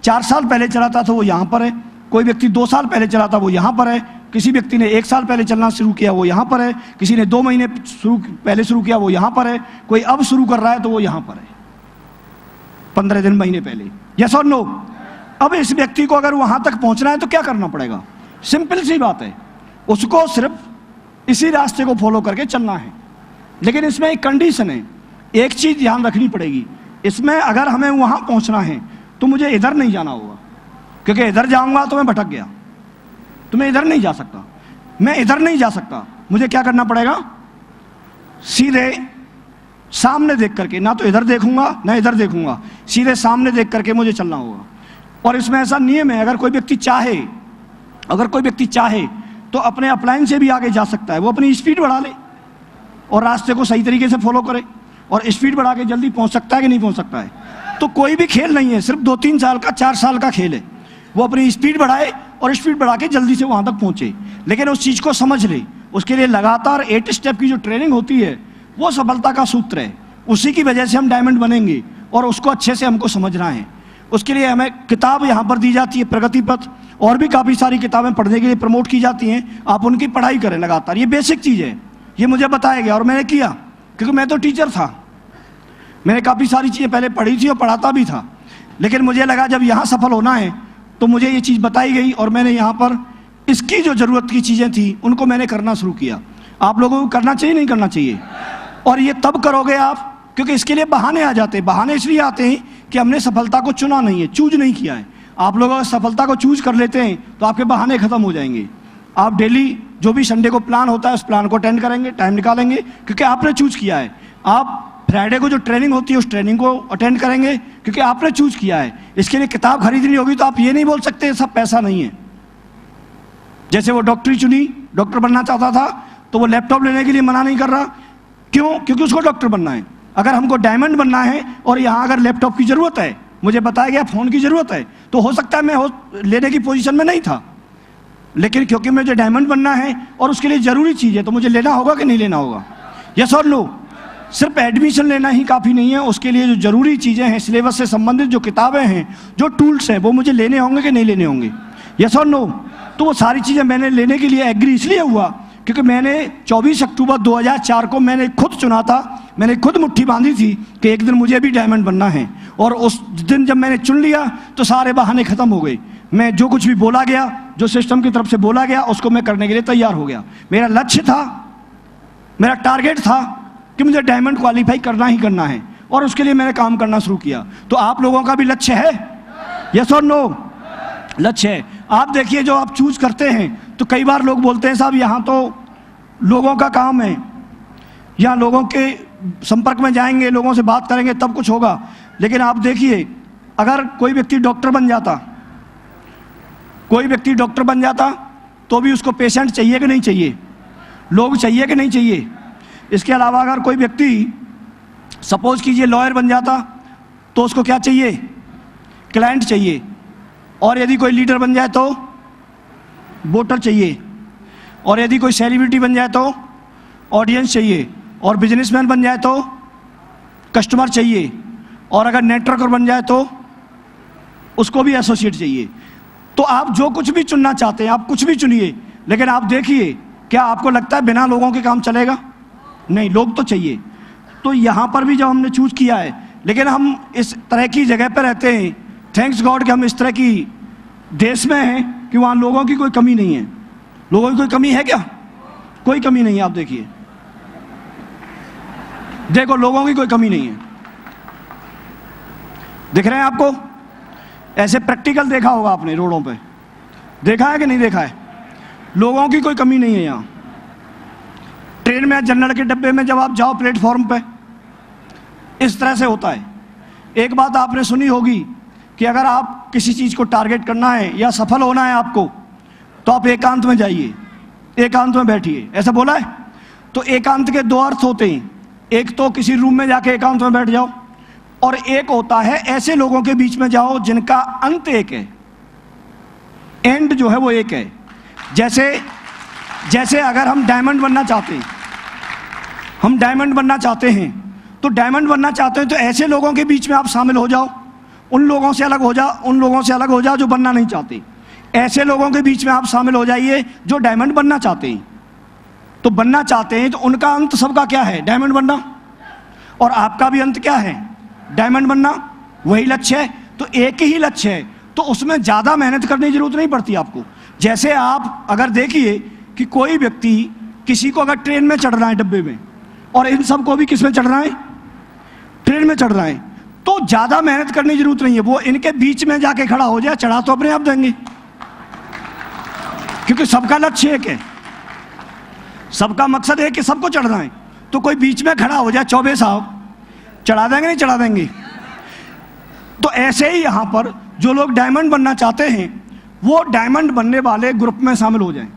4 साल पहले चला था तो वो यहाँ पर है, कोई व्यक्ति 2 साल पहले चला था वो यहाँ पर है, किसी व्यक्ति ने 1 साल पहले चलना शुरू किया वो यहाँ पर है, किसी ने 2 महीने पहले शुरू किया वो यहाँ पर है, कोई अब शुरू कर रहा है तो वो यहाँ पर है 15 दिन महीने पहले। यस और नो? अब इस व्यक्ति को अगर वहाँ तक पहुँचना है तो क्या करना पड़ेगा? सिंपल सी बात है, उसको सिर्फ इसी रास्ते को फॉलो करके चलना है। लेकिन इसमें एक कंडीशन है, एक चीज़ ध्यान रखनी पड़ेगी। इसमें अगर हमें वहाँ पहुँचना है तो मुझे इधर नहीं जाना होगा, क्योंकि इधर जाऊँगा तो मैं भटक गया, तो मैं इधर नहीं जा सकता, मैं इधर नहीं जा सकता। मुझे क्या करना पड़ेगा? सीधे सामने देख करके, ना तो इधर देखूंगा ना इधर देखूंगा, सीधे सामने देख करके मुझे चलना होगा। और इसमें ऐसा नियम है, अगर कोई व्यक्ति चाहे तो अपने अपलाइन से भी आगे जा सकता है। वो अपनी स्पीड बढ़ा ले और रास्ते को सही तरीके से फॉलो करे और स्पीड बढ़ा के जल्दी पहुंच सकता है कि नहीं पहुंच सकता है। तो कोई भी खेल नहीं है, सिर्फ 2-3 साल का 4 साल का खेल है। वो अपनी स्पीड बढ़ाए और स्पीड बढ़ा के जल्दी से वहां तक पहुंचे, लेकिन उस चीज़ को समझ ले। उसके लिए लगातार 8 स्टेप की जो ट्रेनिंग होती है वो सफलता का सूत्र है। उसी की वजह से हम डायमंड बनेंगे और उसको अच्छे से हमको समझना है। उसके लिए हमें किताब यहाँ पर दी जाती है, प्रगति पथ, और भी काफ़ी सारी किताबें पढ़ने के लिए प्रमोट की जाती हैं। आप उनकी पढ़ाई करें लगातार, ये बेसिक चीज़ है, ये मुझे बताया गया और मैंने किया, क्योंकि मैं तो टीचर था। मैंने काफ़ी सारी चीज़ें पहले पढ़ी थी और पढ़ाता भी था, लेकिन मुझे लगा जब यहाँ सफल होना है तो मुझे ये चीज़ बताई गई और मैंने यहाँ पर इसकी जो ज़रूरत की चीज़ें थी उनको मैंने करना शुरू किया। आप लोगों को करना चाहिए, नहीं करना चाहिए? और ये तब करोगे आप, क्योंकि इसके लिए बहाने आ जाते हैं। बहाने इसलिए आते हैं कि हमने सफलता को चुना नहीं है, चूज नहीं किया है। आप लोग अगर सफलता को चूज कर लेते हैं तो आपके बहाने खत्म हो जाएंगे। आप डेली जो भी संडे को प्लान होता है उस प्लान को अटेंड करेंगे, टाइम निकालेंगे, क्योंकि आपने चूज किया है। आप फ्राइडे को जो ट्रेनिंग होती है उस ट्रेनिंग को अटेंड करेंगे क्योंकि आपने चूज किया है। इसके लिए किताब खरीदनी होगी तो आप ये नहीं बोल सकते सब पैसा नहीं है। जैसे वो डॉक्टरी चुनी, डॉक्टर बनना चाहता था तो वो लैपटॉप लेने के लिए मना नहीं कर रहा, क्यों? क्योंकि उसको डॉक्टर बनना है। अगर हमको डायमंड बनना है और यहाँ अगर लैपटॉप की ज़रूरत है, मुझे बताया गया फ़ोन की ज़रूरत है, तो हो सकता है मैं लेने की पोजीशन में नहीं था, लेकिन क्योंकि मुझे डायमंड बनना है और उसके लिए ज़रूरी चीज़ है तो मुझे लेना होगा कि नहीं लेना होगा? यस और नो? सिर्फ एडमिशन लेना ही काफ़ी नहीं है, उसके लिए जो ज़रूरी चीज़ें हैं, सिलेबस से संबंधित जो किताबें हैं, जो टूल्स हैं, वो मुझे लेने होंगे कि नहीं लेने होंगे? यस और नो? तो वो सारी चीज़ें मैंने लेने के लिए एग्री इसलिए हुआ क्योंकि मैंने 24 अक्टूबर 2004 को मैंने खुद चुना था, मैंने खुद मुट्ठी बांधी थी कि एक दिन मुझे भी डायमंड बनना है। और उस दिन जब मैंने चुन लिया तो सारे बहाने ख़त्म हो गए। मैं जो कुछ भी बोला गया, जो सिस्टम की तरफ से बोला गया, उसको मैं करने के लिए तैयार हो गया। मेरा लक्ष्य था, मेरा टारगेट था कि मुझे डायमंड क्वालिफाई करना ही करना है और उसके लिए मैंने काम करना शुरू किया। तो आप लोगों का भी लक्ष्य है? यस और नो? लक्ष्य है। आप देखिए, जो आप चूज करते हैं तो कई बार लोग बोलते हैं साहब यहाँ तो लोगों का काम है, यहाँ लोगों के संपर्क में जाएंगे, लोगों से बात करेंगे तब कुछ होगा। लेकिन आप देखिए, अगर कोई व्यक्ति डॉक्टर बन जाता, कोई व्यक्ति डॉक्टर बन जाता तो भी उसको पेशेंट चाहिए कि नहीं चाहिए? लोग चाहिए कि नहीं चाहिए? इसके अलावा अगर कोई व्यक्ति सपोज कीजिए लॉयर बन जाता तो उसको क्या चाहिए? क्लाइंट चाहिए। और यदि कोई लीडर बन जाए तो वोटर चाहिए। और यदि कोई सेलिब्रिटी बन जाए तो ऑडियंस चाहिए। और बिजनेसमैन बन जाए तो कस्टमर चाहिए। और अगर नेटवर्कर बन जाए तो उसको भी एसोसिएट चाहिए। तो आप जो कुछ भी चुनना चाहते हैं आप कुछ भी चुनिए, लेकिन आप देखिए, क्या आपको लगता है बिना लोगों के काम चलेगा? नहीं, लोग तो चाहिए। तो यहाँ पर भी जब हमने चूज किया है, लेकिन हम इस तरह की जगह पर रहते हैं, थैंक्स गॉड कि हम इस तरह की देश में हैं कि वहाँ लोगों की कोई कमी नहीं है। लोगों की कोई कमी है क्या? कोई कमी नहीं है। आप देखिए, देखो, लोगों की कोई कमी नहीं है। दिख रहे हैं आपको? ऐसे प्रैक्टिकल देखा होगा आपने, रोडों पे देखा है कि नहीं देखा है? लोगों की कोई कमी नहीं है यहाँ। ट्रेन में, जनरल के डब्बे में जब आप जाओ प्लेटफॉर्म पे, इस तरह से होता है। एक बात आपने सुनी होगी कि अगर आप किसी चीज़ को टारगेट करना है या सफल होना है आपको, तो आप एकांत में जाइए, एकांत में बैठिए, ऐसा बोला है। तो एकांत के दो अर्थ होते हैं, एक तो किसी रूम में जाके एकांत में बैठ जाओ, और एक होता है ऐसे लोगों के बीच में जाओ जिनका अंत एक है, एंड जो है वो एक है। जैसे अगर हम डायमंड बनना चाहते हैं, हम डायमंड बनना चाहते हैं, तो डायमंड बनना चाहते हैं तो ऐसे लोगों के बीच में आप शामिल हो जाओ, उन लोगों से अलग हो जाओ, उन लोगों से अलग हो जाओ जो बनना नहीं चाहते। ऐसे लोगों के बीच में आप शामिल हो जाइए जो डायमंड बनना चाहते हैं। तो बनना चाहते हैं तो उनका अंत सबका क्या है? डायमंड बनना। और आपका भी अंत क्या है? डायमंड बनना। वही लक्ष्य है, तो एक ही लक्ष्य है, तो उसमें ज़्यादा मेहनत करने की जरूरत नहीं पड़ती आपको। जैसे आप अगर देखिए कि कोई व्यक्ति, किसी को अगर ट्रेन में चढ़ रहा है डब्बे में, और इन सबको भी किस में चढ़ रहा है? ट्रेन में चढ़ रहा है, तो ज़्यादा मेहनत करने की जरूरत नहीं है। वो इनके बीच में जाके खड़ा हो जाए, चढ़ा तो अपने आप देंगे, क्योंकि सबका लक्ष्य एक है, सबका मकसद है कि सबको चढ़ना है। तो कोई बीच में खड़ा हो जाए, चौबे साहब, चढ़ा देंगे नहीं चढ़ा देंगे? तो ऐसे ही यहाँ पर जो लोग डायमंड बनना चाहते हैं वो डायमंड बनने वाले ग्रुप में शामिल हो जाएं।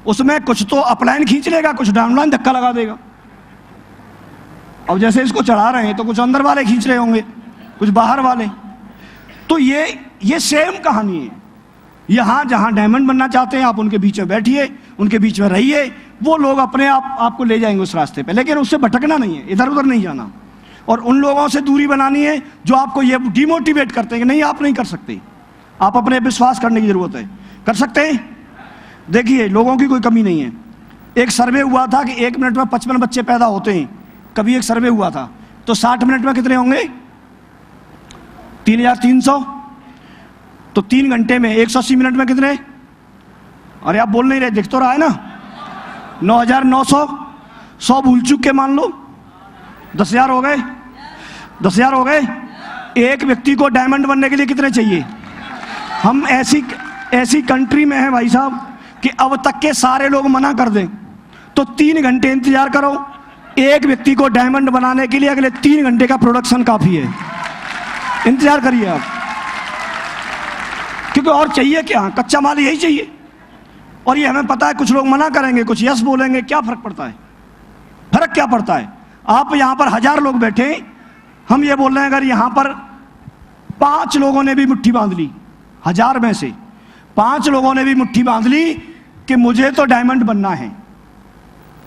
उसमें कुछ तो अपलाइन खींच लेगा, कुछ डाउनलाइन धक्का लगा देगा। अब जैसे इसको चढ़ा रहे हैं तो कुछ अंदर वाले खींच रहे होंगे, कुछ बाहर वाले। तो ये सेम कहानी है। यहाँ जहाँ डायमंड बनना चाहते हैं आप उनके बीच में बैठिए, उनके बीच में रहिए, वो लोग अपने आप आपको ले जाएंगे उस रास्ते पे। लेकिन उससे भटकना नहीं है, इधर उधर नहीं जाना, और उन लोगों से दूरी बनानी है जो आपको ये डिमोटिवेट करते हैं कि नहीं आप नहीं कर सकते। आप अपने विश्वास करने की जरूरत है, कर सकते हैं। देखिए, लोगों की कोई कमी नहीं है। एक सर्वे हुआ था कि 1 मिनट में 55 बच्चे पैदा होते हैं, कभी एक सर्वे हुआ था। तो 60 मिनट में कितने होंगे? 3300। तो 3 घंटे में 180 मिनट में कितने? अरे आप बोल नहीं रहे, दिख तो रहा है ना। 9900। 100 भूल चुक के मान लो 10,000 हो गए, 10,000 हो गए। एक व्यक्ति को डायमंड बनने के लिए कितने चाहिए? हम ऐसी कंट्री में हैं भाई साहब कि अब तक के सारे लोग मना कर दें तो 3 घंटे इंतजार करो। एक व्यक्ति को डायमंड बनाने के लिए अगले 3 घंटे का प्रोडक्शन काफी है। इंतजार करिए आप, क्योंकि और चाहिए क्या? कच्चा माल यही चाहिए। और ये हमें पता है, कुछ लोग मना करेंगे, कुछ यस बोलेंगे, क्या फर्क पड़ता है? फर्क क्या पड़ता है? आप यहां पर 1000 लोग बैठे, हम ये बोल रहे हैं अगर यहां पर 5 लोगों ने भी मुट्ठी बांध ली, 1000 में से 5 लोगों ने भी मुट्ठी बांध ली कि मुझे तो डायमंड बनना है,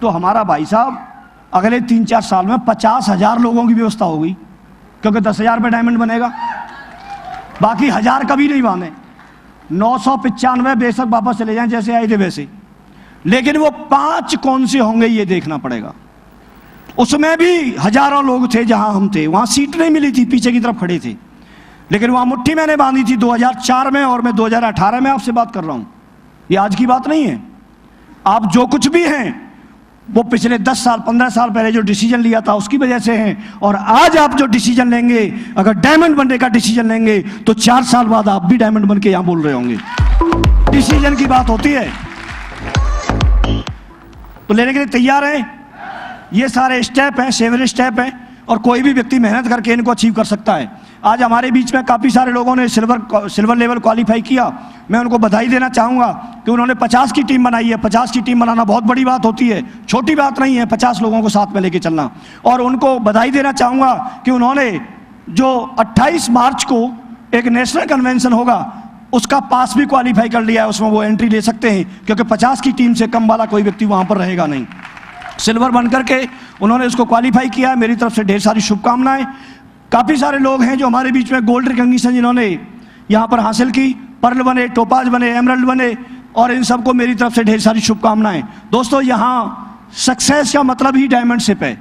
तो हमारा भाई साहब अगले 3-4 साल में 50,000 लोगों की व्यवस्था होगी, क्योंकि 10,000 पे डायमंड बनेगा। बाकी 1000 कभी नहीं बांधे, 995 बेशक वापस चले जाएं जैसे आए थे वैसे, लेकिन वो 5 कौन से होंगे ये देखना पड़ेगा। उसमें भी हजारों लोग थे, जहां हम थे वहां सीट नहीं मिली थी, पीछे की तरफ खड़े थे, लेकिन वहां मुट्ठी मैंने बांधी थी 2004 में, और मैं 2018 में आपसे बात कर रहा हूं। ये आज की बात नहीं है। आप जो कुछ भी हैं वो पिछले 10 साल 15 साल पहले जो डिसीजन लिया था उसकी वजह से हैं, और आज आप जो डिसीजन लेंगे, अगर डायमंड बनने का डिसीजन लेंगे तो 4 साल बाद आप भी डायमंड बन के यहां बोल रहे होंगे। डिसीजन की बात होती है, तो लेने के लिए तैयार हैं। ये सारे स्टेप हैं, 7 स्टेप हैं, और कोई भी व्यक्ति मेहनत करके इनको अचीव कर सकता है। आज हमारे बीच में काफ़ी सारे लोगों ने सिल्वर लेवल क्वालिफाई किया। मैं उनको बधाई देना चाहूँगा कि उन्होंने 50 की टीम बनाई है। 50 की टीम बनाना बहुत बड़ी बात होती है, छोटी बात नहीं है 50 लोगों को साथ में लेके चलना। और उनको बधाई देना चाहूँगा कि उन्होंने जो 28 मार्च को एक नेशनल कन्वेंशन होगा उसका पास भी क्वालिफाई कर लिया है, उसमें वो एंट्री ले सकते हैं, क्योंकि 50 की टीम से कम वाला कोई व्यक्ति वहाँ पर रहेगा नहीं। सिल्वर बन करके उन्होंने उसको क्वालिफाई किया है। मेरी तरफ से ढेर सारी शुभकामनाएं। काफ़ी सारे लोग हैं जो हमारे बीच में गोल्ड रिकॉग्निशन जिन्होंने यहाँ पर हासिल की, पर्ल बने, टोपाज बने, एमरल्ड बने, और इन सबको मेरी तरफ से ढेर सारी शुभकामनाएं। दोस्तों, यहाँ सक्सेस का मतलब ही डायमंडशिप है,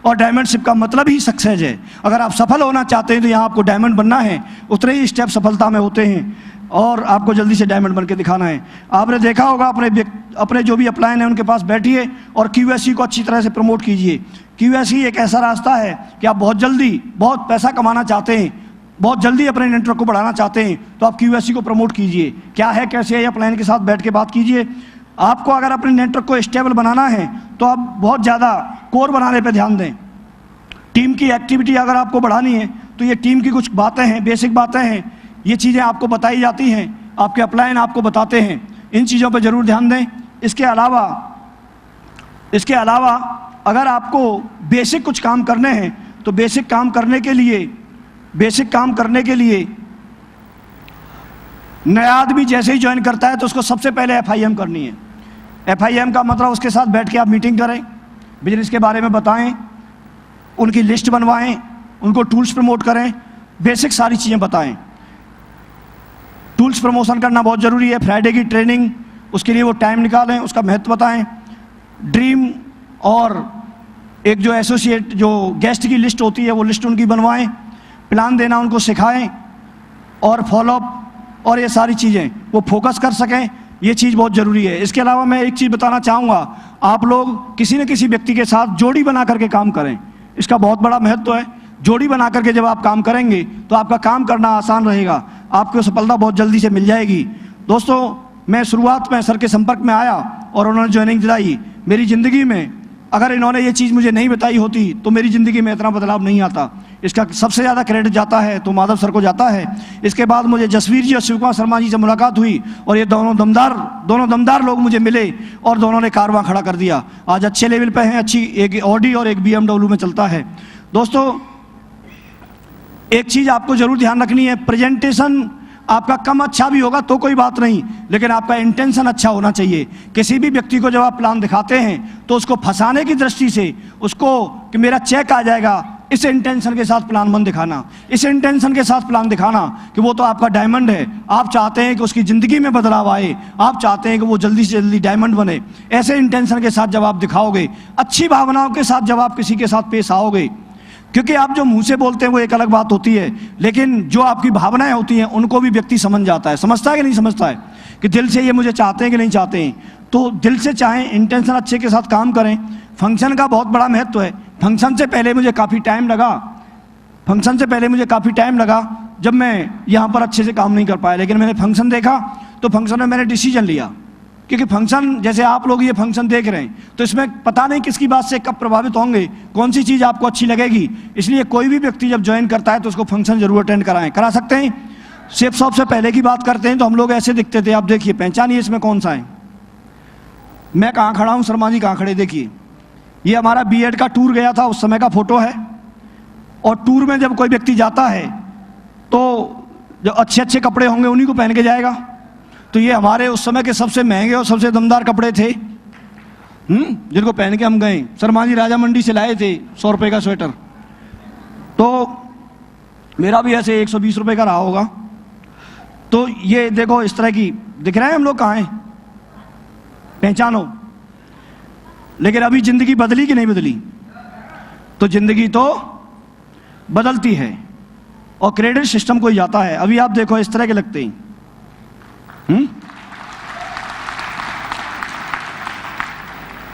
और डायमंडशिप का मतलब ही सक्सेस है। अगर आप सफल होना चाहते हैं तो यहाँ आपको डायमंड बनना है, उतने ही स्टेप सफलता में होते हैं, और आपको जल्दी से डायमंड बन के दिखाना है। आपने देखा होगा अपने जो भी अपलायन है उनके पास बैठिए और QSE को अच्छी तरह से प्रमोट कीजिए। QSE एक ऐसा रास्ता है कि आप बहुत जल्दी बहुत पैसा कमाना चाहते हैं, बहुत जल्दी अपने नेटवर्क को बढ़ाना चाहते हैं, तो आप QSE को प्रमोट कीजिए। क्या है, कैसे है, अपलायन के साथ बैठ के बात कीजिए। आपको अगर अपने नेटवर्क को स्टेबल बनाना है तो आप बहुत ज़्यादा कोर बनाने पर ध्यान दें। टीम की एक्टिविटी अगर आपको बढ़ानी है तो ये टीम की कुछ बातें हैं, बेसिक बातें हैं, ये चीज़ें आपको बताई जाती हैं, आपके अपलायन आपको बताते हैं। इन चीज़ों पर ज़रूर ध्यान दें। इसके अलावा अगर आपको बेसिक कुछ काम करने हैं तो बेसिक काम करने के लिए नया आदमी जैसे ही ज्वाइन करता है तो उसको सबसे पहले FIM करनी है। FIM का मतलब उसके साथ बैठ के आप मीटिंग करें, बिजनेस के बारे में बताएं, उनकी लिस्ट बनवाएं, उनको टूल्स प्रमोट करें, बेसिक सारी चीज़ें बताएं। टूल्स प्रमोशन करना बहुत ज़रूरी है। फ्राइडे की ट्रेनिंग, उसके लिए वो टाइम निकालें, उसका महत्व बताएं। ड्रीम और एक जो एसोसिएट जो गेस्ट की लिस्ट होती है वो लिस्ट उनकी बनवाएं, प्लान देना उनको सिखाएं, और फॉलोअप और ये सारी चीज़ें वो फोकस कर सकें, ये चीज़ बहुत ज़रूरी है। इसके अलावा मैं एक चीज़ बताना चाहूँगा, आप लोग किसी न किसी व्यक्ति के साथ जोड़ी बना करके काम करें, इसका बहुत बड़ा महत्व है। जोड़ी बना करके जब आप काम करेंगे तो आपका काम करना आसान रहेगा, आपको सफलता बहुत जल्दी से मिल जाएगी। दोस्तों, मैं शुरुआत में सर के संपर्क में आया और उन्होंने ज्वाइनिंग दिलाई। मेरी ज़िंदगी में अगर इन्होंने ये चीज़ मुझे नहीं बताई होती तो मेरी ज़िंदगी में इतना बदलाव नहीं आता। इसका सबसे ज़्यादा क्रेडिट जाता है तो माधव सर को जाता है। इसके बाद मुझे जसवीर जी और शिव कुमार शर्मा जी से मुलाकात हुई, और ये दोनों दमदार लोग मुझे मिले, और दोनों ने कारवां खड़ा कर दिया। आज अच्छे लेवल पे हैं, अच्छी एक ऑडी और एक BMW में चलता है। दोस्तों, एक चीज़ आपको ज़रूर ध्यान रखनी है, प्रेजेंटेशन आपका कम अच्छा भी होगा तो कोई बात नहीं, लेकिन आपका इंटेंशन अच्छा होना चाहिए। किसी भी व्यक्ति को जब आप प्लान दिखाते हैं तो उसको फंसाने की दृष्टि से, उसको कि मेरा चेक आ जाएगा, इस इंटेंशन के साथ प्लान मत दिखाना। इस इंटेंशन के साथ प्लान दिखाना कि वो तो आपका डायमंड है, आप चाहते हैं कि उसकी ज़िंदगी में बदलाव आए, आप चाहते हैं कि वो जल्दी से जल्दी डायमंड बने। ऐसे इंटेंशन के साथ जब आप दिखाओगे, अच्छी भावनाओं के साथ जब आप किसी के साथ पेश आओगे, क्योंकि आप जो मुंह से बोलते हैं वो एक अलग बात होती है, लेकिन जो आपकी भावनाएं होती हैं उनको भी व्यक्ति समझ जाता है, समझता है कि नहीं समझता है, कि दिल से ये मुझे चाहते हैं कि नहीं चाहते हैं। तो दिल से चाहें, इंटेंशन अच्छे के साथ काम करें। फंक्शन का बहुत बड़ा महत्व है। फंक्शन से पहले मुझे काफ़ी टाइम लगा फंक्शन से पहले मुझे काफ़ी टाइम लगा, जब मैं यहाँ पर अच्छे से काम नहीं कर पाया, लेकिन मैंने फंक्शन देखा तो फंक्शन में मैंने डिसीजन लिया, क्योंकि फंक्शन जैसे आप लोग ये फंक्शन देख रहे हैं तो इसमें पता नहीं किसकी बात से कब प्रभावित होंगे, कौन सी चीज़ आपको अच्छी लगेगी। इसलिए कोई भी व्यक्ति जब ज्वाइन करता है तो उसको फंक्शन जरूर अटेंड कराएं, करा सकते हैं। शेप शॉप से पहले की बात करते हैं तो हम लोग ऐसे दिखते थे, आप देखिए पहचानिए इसमें कौन सा है। मैं कहाँ खड़ा हूँ, शर्मा जी कहाँ खड़े, देखिए ये हमारा बीएड का टूर गया था, उस समय का फोटो है। और टूर में जब कोई व्यक्ति जाता है तो जो अच्छे अच्छे कपड़े होंगे उन्हीं को पहन के जाएगा। तो ये हमारे उस समय के सबसे महंगे और सबसे दमदार कपड़े थे, जिनको पहन के हम गए। शर्मा जी राजा मंडी से लाए थे 100 रुपये का स्वेटर, तो मेरा भी ऐसे 120 रुपये का रहा होगा। तो ये देखो इस तरह की दिख रहे हैं हम लोग कहाँ हैं, पहचानो। लेकिन अभी जिंदगी बदली कि नहीं बदली? तो जिंदगी तो बदलती है और क्रेडिट सिस्टम कोई जाता है। अभी आप देखो इस तरह के लगते हैं।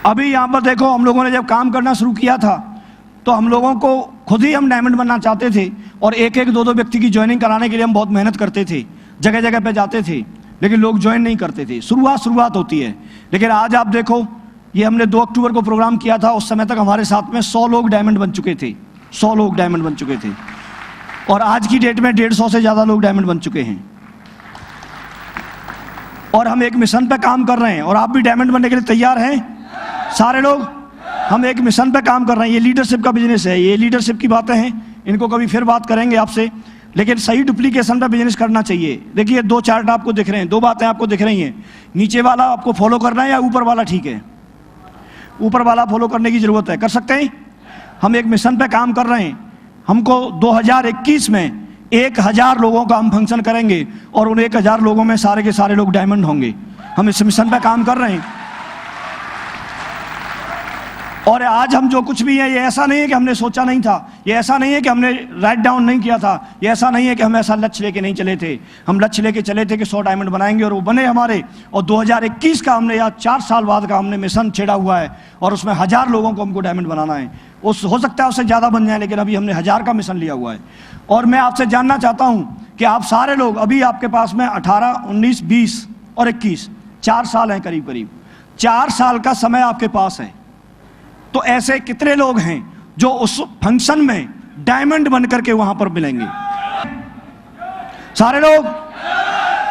अभी यहां पर देखो, हम लोगों ने जब काम करना शुरू किया था तो हम लोगों को खुद ही हम डायमंड बनना चाहते थे और एक एक दो दो व्यक्ति की ज्वाइनिंग कराने के लिए हम बहुत मेहनत करते थे, जगह जगह पे जाते थे, लेकिन लोग ज्वाइन नहीं करते थे। शुरुआत होती है। लेकिन आज आप देखो, ये हमने 2 अक्टूबर को प्रोग्राम किया था, उस समय तक हमारे साथ में 100 लोग डायमंड बन चुके थे, 100 लोग डायमंड बन चुके थे। और आज की डेट में 150 से ज़्यादा लोग डायमंड बन चुके हैं। और हम एक मिशन पे काम कर रहे हैं, और आप भी डायमंड बनने के लिए तैयार हैं सारे लोग? हम एक मिशन पे काम कर रहे हैं। ये लीडरशिप का बिजनेस है, ये लीडरशिप की बातें हैं, इनको कभी फिर बात करेंगे आपसे। लेकिन सही डुप्लीकेशन पे बिजनेस करना चाहिए। देखिए 2 चार्ट आपको दिख रहे हैं, 2 बातें आपको दिख रही हैं। नीचे वाला आपको फॉलो करना है या ऊपर वाला ठीक है? ऊपर वाला फॉलो करने की जरूरत है, कर सकते हैं। हम एक मिशन पे काम कर रहे हैं। हमको 2021 में 1000 लोगों का हम फंक्शन करेंगे और उन 1000 लोगों में सारे के सारे लोग डायमंड होंगे। हम इस मिशन पे काम कर रहे हैं। और आज हम जो कुछ भी है, ये ऐसा नहीं है कि हमने सोचा नहीं था, ये ऐसा नहीं है कि हमने राइट डाउन नहीं किया था, ये ऐसा नहीं है कि हम ऐसा लक्ष्य लेके नहीं चले थे। हम लक्ष्य लेके चले थे कि 100 डायमंड बनाएंगे और वो बने हमारे। और 2021 का हमने या 4 साल बाद का हमने मिशन छेड़ा हुआ है और उसमें 1000 लोगों को हमको डायमंड बनाना है। उस हो सकता है उससे ज़्यादा बन जाए, लेकिन अभी हमने 1000 का मिशन लिया हुआ है। और मैं आपसे जानना चाहता हूँ कि आप सारे लोग, अभी आपके पास में 18, 19, 20 और 21 4 साल हैं करीब करीब, 4 साल का समय आपके पास है। तो ऐसे कितने लोग हैं जो उस फंक्शन में डायमंड बन करके वहां पर मिलेंगे? सारे लोग?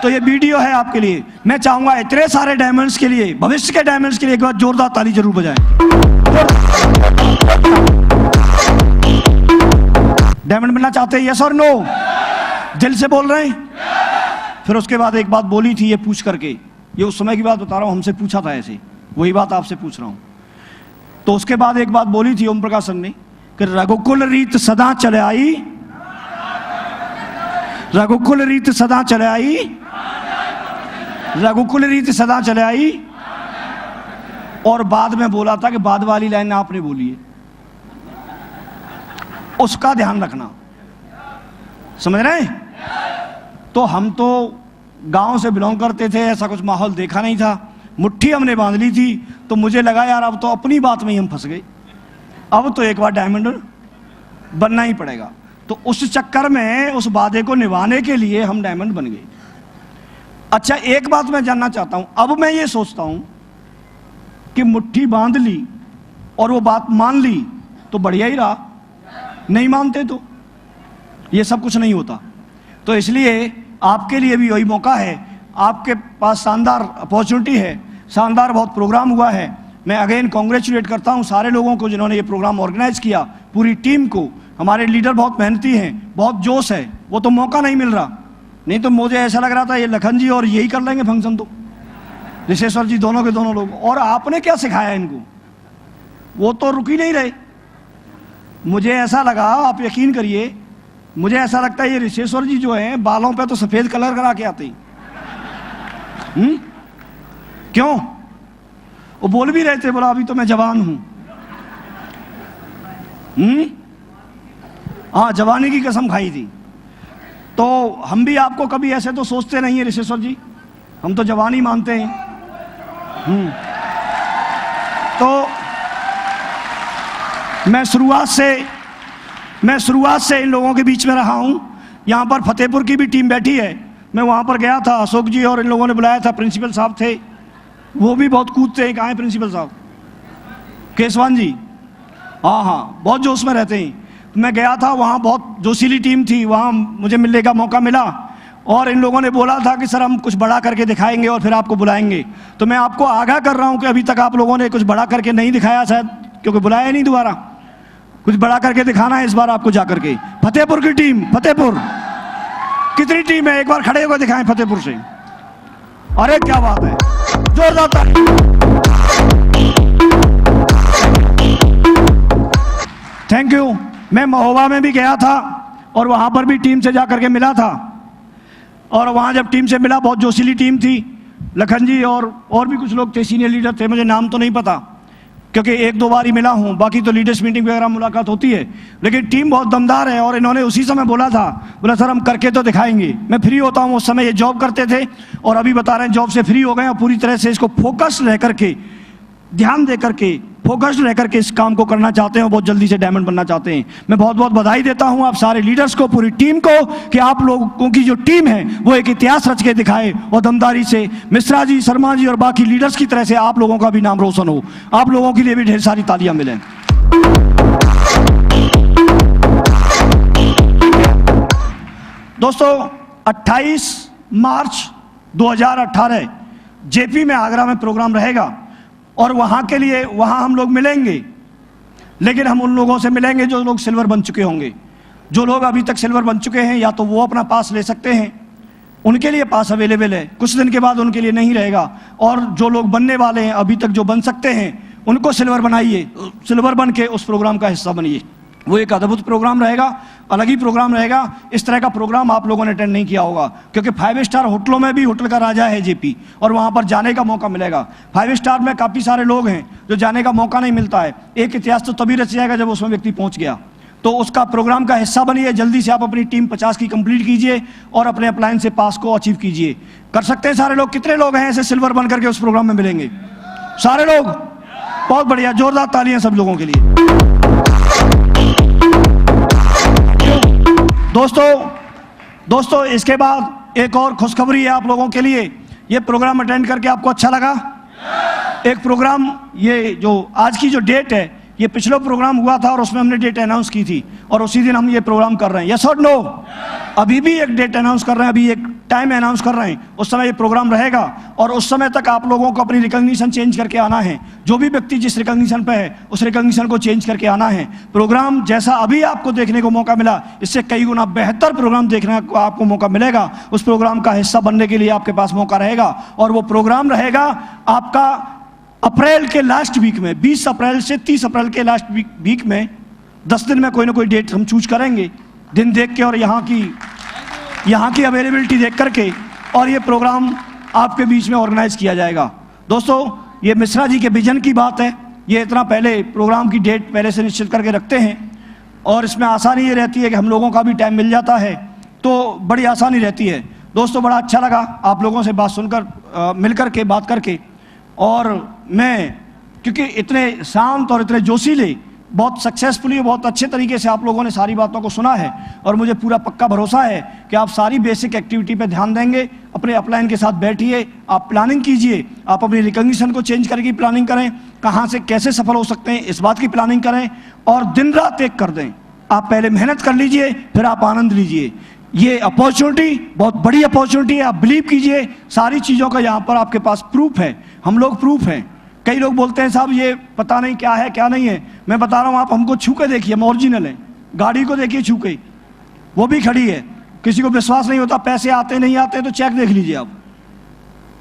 तो ये वीडियो है आपके लिए। मैं चाहूंगा इतने सारे डायमंड्स के लिए, भविष्य के डायमंड्स के लिए एक बार जोरदार ताली जरूर बजाएं। डायमंड बनना चाहते हैं, यस और नो? दिल से बोल रहे हैं? फिर उसके बाद एक बात बोली थी, ये पूछ करके, ये उस समय की बात बता रहा हूं, हमसे पूछा था ऐसे, वही बात आपसे पूछ रहा हूं। तो उसके बाद एक बात बोली थी ओम प्रकाश ने कि रघुकुल रीत सदा चले आई, रघुकुल रीत सदा चले आई, रघुकुल रीत सदा चले आई। और बाद में बोला था कि बाद वाली लाइन आपने बोली है, उसका ध्यान रखना। समझ रहे हैं? तो हम तो गांव से बिलोंग करते थे, ऐसा कुछ माहौल देखा नहीं था, मुट्ठी हमने बांध ली थी। तो मुझे लगा यार अब तो अपनी बात में ही हम फंस गए, अब तो एक बार डायमंड बनना ही पड़ेगा। तो उस चक्कर में उस वादे को निभाने के लिए हम डायमंड बन गए। अच्छा, एक बात मैं जानना चाहता हूं, अब मैं ये सोचता हूं कि मुट्ठी बांध ली और वो बात मान ली तो बढ़िया ही रहा, नहीं मानते तो ये सब कुछ नहीं होता। तो इसलिए आपके लिए भी वही मौका है, आपके पास शानदार अपॉर्चुनिटी है, शानदार बहुत प्रोग्राम हुआ है। मैं अगेन कॉन्ग्रेचुलेट करता हूं सारे लोगों को जिन्होंने ये प्रोग्राम ऑर्गेनाइज किया, पूरी टीम को। हमारे लीडर बहुत मेहनती हैं, बहुत जोश है, वो तो मौका नहीं मिल रहा। नहीं तो मुझे ऐसा लग रहा था ये लखन जी और यही कर लेंगे फंक्शन, तो ऋषेश्वर जी दोनों के दोनों लोग। और आपने क्या सिखाया इनको, वो तो रुक ही नहीं रहे। मुझे ऐसा लगा, आप यकीन करिए, मुझे ऐसा लगता है ये ऋषेश्वर जी जो हैं बालों पे तो सफेद कलर करा के आते हैं। क्यों? वो बोल भी रहे थे, बोला अभी तो मैं जवान हूं। हाँ, जवानी की कसम खाई थी। तो हम भी आपको कभी ऐसे तो सोचते नहीं है ऋषेश्वर जी, हम तो जवानी मानते हैं। तो मैं शुरुआत से मैं शुरुआत से इन लोगों के बीच में रहा हूं। यहाँ पर फतेहपुर की भी टीम बैठी है, मैं वहाँ पर गया था, अशोक जी और इन लोगों ने बुलाया था, प्रिंसिपल साहब थे, वो भी बहुत कूदते हैं। कहाँ हैं प्रिंसिपल साहब? केसवान जी, हाँ, बहुत जोश में रहते हैं। मैं गया था, वहाँ बहुत जोशीली टीम थी, वहाँ मुझे मिलने का मौका मिला और इन लोगों ने बोला था कि सर हम कुछ बड़ा करके दिखाएंगे और फिर आपको बुलाएंगे। तो मैं आपको आगाह कर रहा हूँ कि अभी तक आप लोगों ने कुछ बड़ा करके नहीं दिखाया, शायद क्योंकि बुलाया नहीं दोबारा। कुछ बड़ा करके दिखाना है इस बार आपको जा करके। फतेहपुर की टीम, फतेहपुर कितनी टीम है, एक बार खड़े होकर दिखाएं फतेहपुर से। अरे क्या बात है, जोरदार ताली। Thank you. मैं महोबा में भी गया था और वहां पर भी टीम से जाकर के मिला था और वहां जब टीम से मिला, बहुत जोशीली टीम थी। लखन जी और भी कुछ लोग थे, सीनियर लीडर थे, मुझे नाम तो नहीं पता क्योंकि एक दो बार ही मिला हूं, बाकी तो लीडर्स मीटिंग वगैरह मुलाकात होती है। लेकिन टीम बहुत दमदार है और इन्होंने उसी समय बोला सर हम करके तो दिखाएंगे। मैं फ्री होता हूं, उस समय ये जॉब करते थे और अभी बता रहे हैं जॉब से फ्री हो गए और पूरी तरह से इसको फोकस रह करके, ध्यान दे करके, फोकस्ड रह करके इस काम को करना चाहते हैं और बहुत जल्दी से डायमंड बनना चाहते हैं। मैं बहुत बहुत बधाई देता हूं आप सारे लीडर्स को, पूरी टीम को, कि आप लोगों की जो टीम है वो एक इतिहास रच के दिखाए और दमदारी से मिश्रा जी, शर्मा जी और बाकी लीडर्स की तरह से आप लोगों का भी नाम रोशन हो। आप लोगों के लिए भी ढेर सारी तालियां मिलें। दोस्तों 28 मार्च 2018 जेपी में, आगरा में प्रोग्राम रहेगा और वहां के लिए वहां हम लोग मिलेंगे, लेकिन हम उन लोगों से मिलेंगे जो लोग सिल्वर बन चुके होंगे। जो लोग अभी तक सिल्वर बन चुके हैं या तो वो अपना पास ले सकते हैं, उनके लिए पास अवेलेबल है, कुछ दिन के बाद उनके लिए नहीं रहेगा। और जो लोग बनने वाले हैं, अभी तक जो बन सकते हैं, उनको सिल्वर बनाइए, सिल्वर बन के उस प्रोग्राम का हिस्सा बनिए। वो एक अद्भुत प्रोग्राम रहेगा, अलग ही प्रोग्राम रहेगा। इस तरह का प्रोग्राम आप लोगों ने अटेंड नहीं किया होगा क्योंकि 5 स्टार होटलों में भी होटल का राजा है जेपी, और वहाँ पर जाने का मौका मिलेगा। 5 स्टार में काफ़ी सारे लोग हैं जो जाने का मौका नहीं मिलता है। एक इतिहास तो तभी रच जाएगा जब उसमें व्यक्ति पहुँच गया। तो उसका प्रोग्राम का हिस्सा बनिए, जल्दी से आप अपनी टीम 50 की कंप्लीट कीजिए और अपने अपलाइन से पास को अचीव कीजिए। कर सकते हैं सारे लोग? कितने लोग हैं ऐसे सिल्वर बन करके उस प्रोग्राम में मिलेंगे? सारे लोग? बहुत बढ़िया, जोरदार तालियां सब लोगों के लिए। दोस्तों इसके बाद एक और खुशखबरी है आप लोगों के लिए। ये प्रोग्राम अटेंड करके आपको अच्छा लगा? एक प्रोग्राम, ये जो आज की जो डेट है, ये पिछला प्रोग्राम हुआ था और उसमें हमने डेट अनाउंस की थी और उसी दिन हम ये प्रोग्राम कर रहे हैं। यस और नो? अभी भी एक डेट अनाउंस कर रहे हैं, अभी एक टाइम अनाउंस कर रहे हैं। उस समय ये प्रोग्राम रहेगा और उस समय तक आप लोगों को अपनी रिकॉग्निशन चेंज करके आना है। जो भी व्यक्ति जिस रिकॉग्निशन पे है उस रिकॉग्निशन को चेंज करके आना है। प्रोग्राम जैसा अभी आपको देखने को मौका मिला, इससे कई गुना बेहतर प्रोग्राम देखने को आपको मौका मिलेगा। उस प्रोग्राम का हिस्सा बनने के लिए आपके पास मौका रहेगा और वो प्रोग्राम रहेगा आपका अप्रैल के लास्ट वीक में, 20 अप्रैल से 30 अप्रैल के लास्ट वीक में। 10 दिन में कोई ना कोई डेट हम चूज करेंगे, दिन देख के और यहाँ की अवेलेबिलिटी देख करके, और ये प्रोग्राम आपके बीच में ऑर्गेनाइज किया जाएगा। दोस्तों ये मिश्रा जी के विजन की बात है। ये इतना पहले प्रोग्राम की डेट पहले से निश्चित करके रखते हैं और इसमें आसानी ये रहती है कि हम लोगों का भी टाइम मिल जाता है, तो बड़ी आसानी रहती है। दोस्तों बड़ा अच्छा लगा आप लोगों से बात सुनकर, मिल करके, बात करके। और मैं क्योंकि इतने शांत और इतने जोशीले, बहुत सक्सेसफुली, बहुत अच्छे तरीके से आप लोगों ने सारी बातों को सुना है और मुझे पूरा पक्का भरोसा है कि आप सारी बेसिक एक्टिविटी पे ध्यान देंगे। अपने अपलाइन के साथ बैठिए, आप प्लानिंग कीजिए, आप अपनी रिकॉग्निशन को चेंज करके प्लानिंग करें, कहाँ से कैसे सफल हो सकते हैं इस बात की प्लानिंग करें और दिन रात एक कर दें। आप पहले मेहनत कर लीजिए, फिर आप आनंद लीजिए। ये अपॉर्चुनिटी बहुत बड़ी अपॉर्चुनिटी है, आप बिलीव कीजिए। सारी चीज़ों का यहाँ पर आपके पास प्रूफ है, हम लोग प्रूफ हैं। कई लोग बोलते हैं साहब ये पता नहीं क्या है क्या नहीं है। मैं बता रहा हूँ, आप हमको छू के देखिए, हम ओरिजिनल हैं। गाड़ी को देखिए छू के, वो भी खड़ी है। किसी को विश्वास नहीं होता, पैसे आते नहीं आते तो चेक देख लीजिए आप,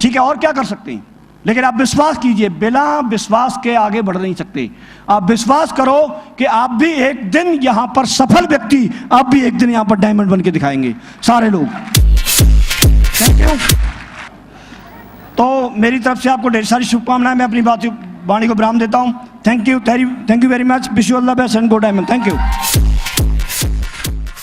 ठीक है, और क्या कर सकते हैं। लेकिन आप विश्वास कीजिए, बिना विश्वास के आगे बढ़ नहीं सकते। आप विश्वास करो कि आप भी एक दिन यहाँ पर सफल व्यक्ति, आप भी एक दिन यहाँ पर डायमंड बन के दिखाएंगे सारे लोग। Thank you. तो मेरी तरफ से आपको ढेर सारी शुभकामनाएं। मैं अपनी वाणी को विराम देता हूँ। Thank you very much. Wish you all the best and go diamond. Thank you.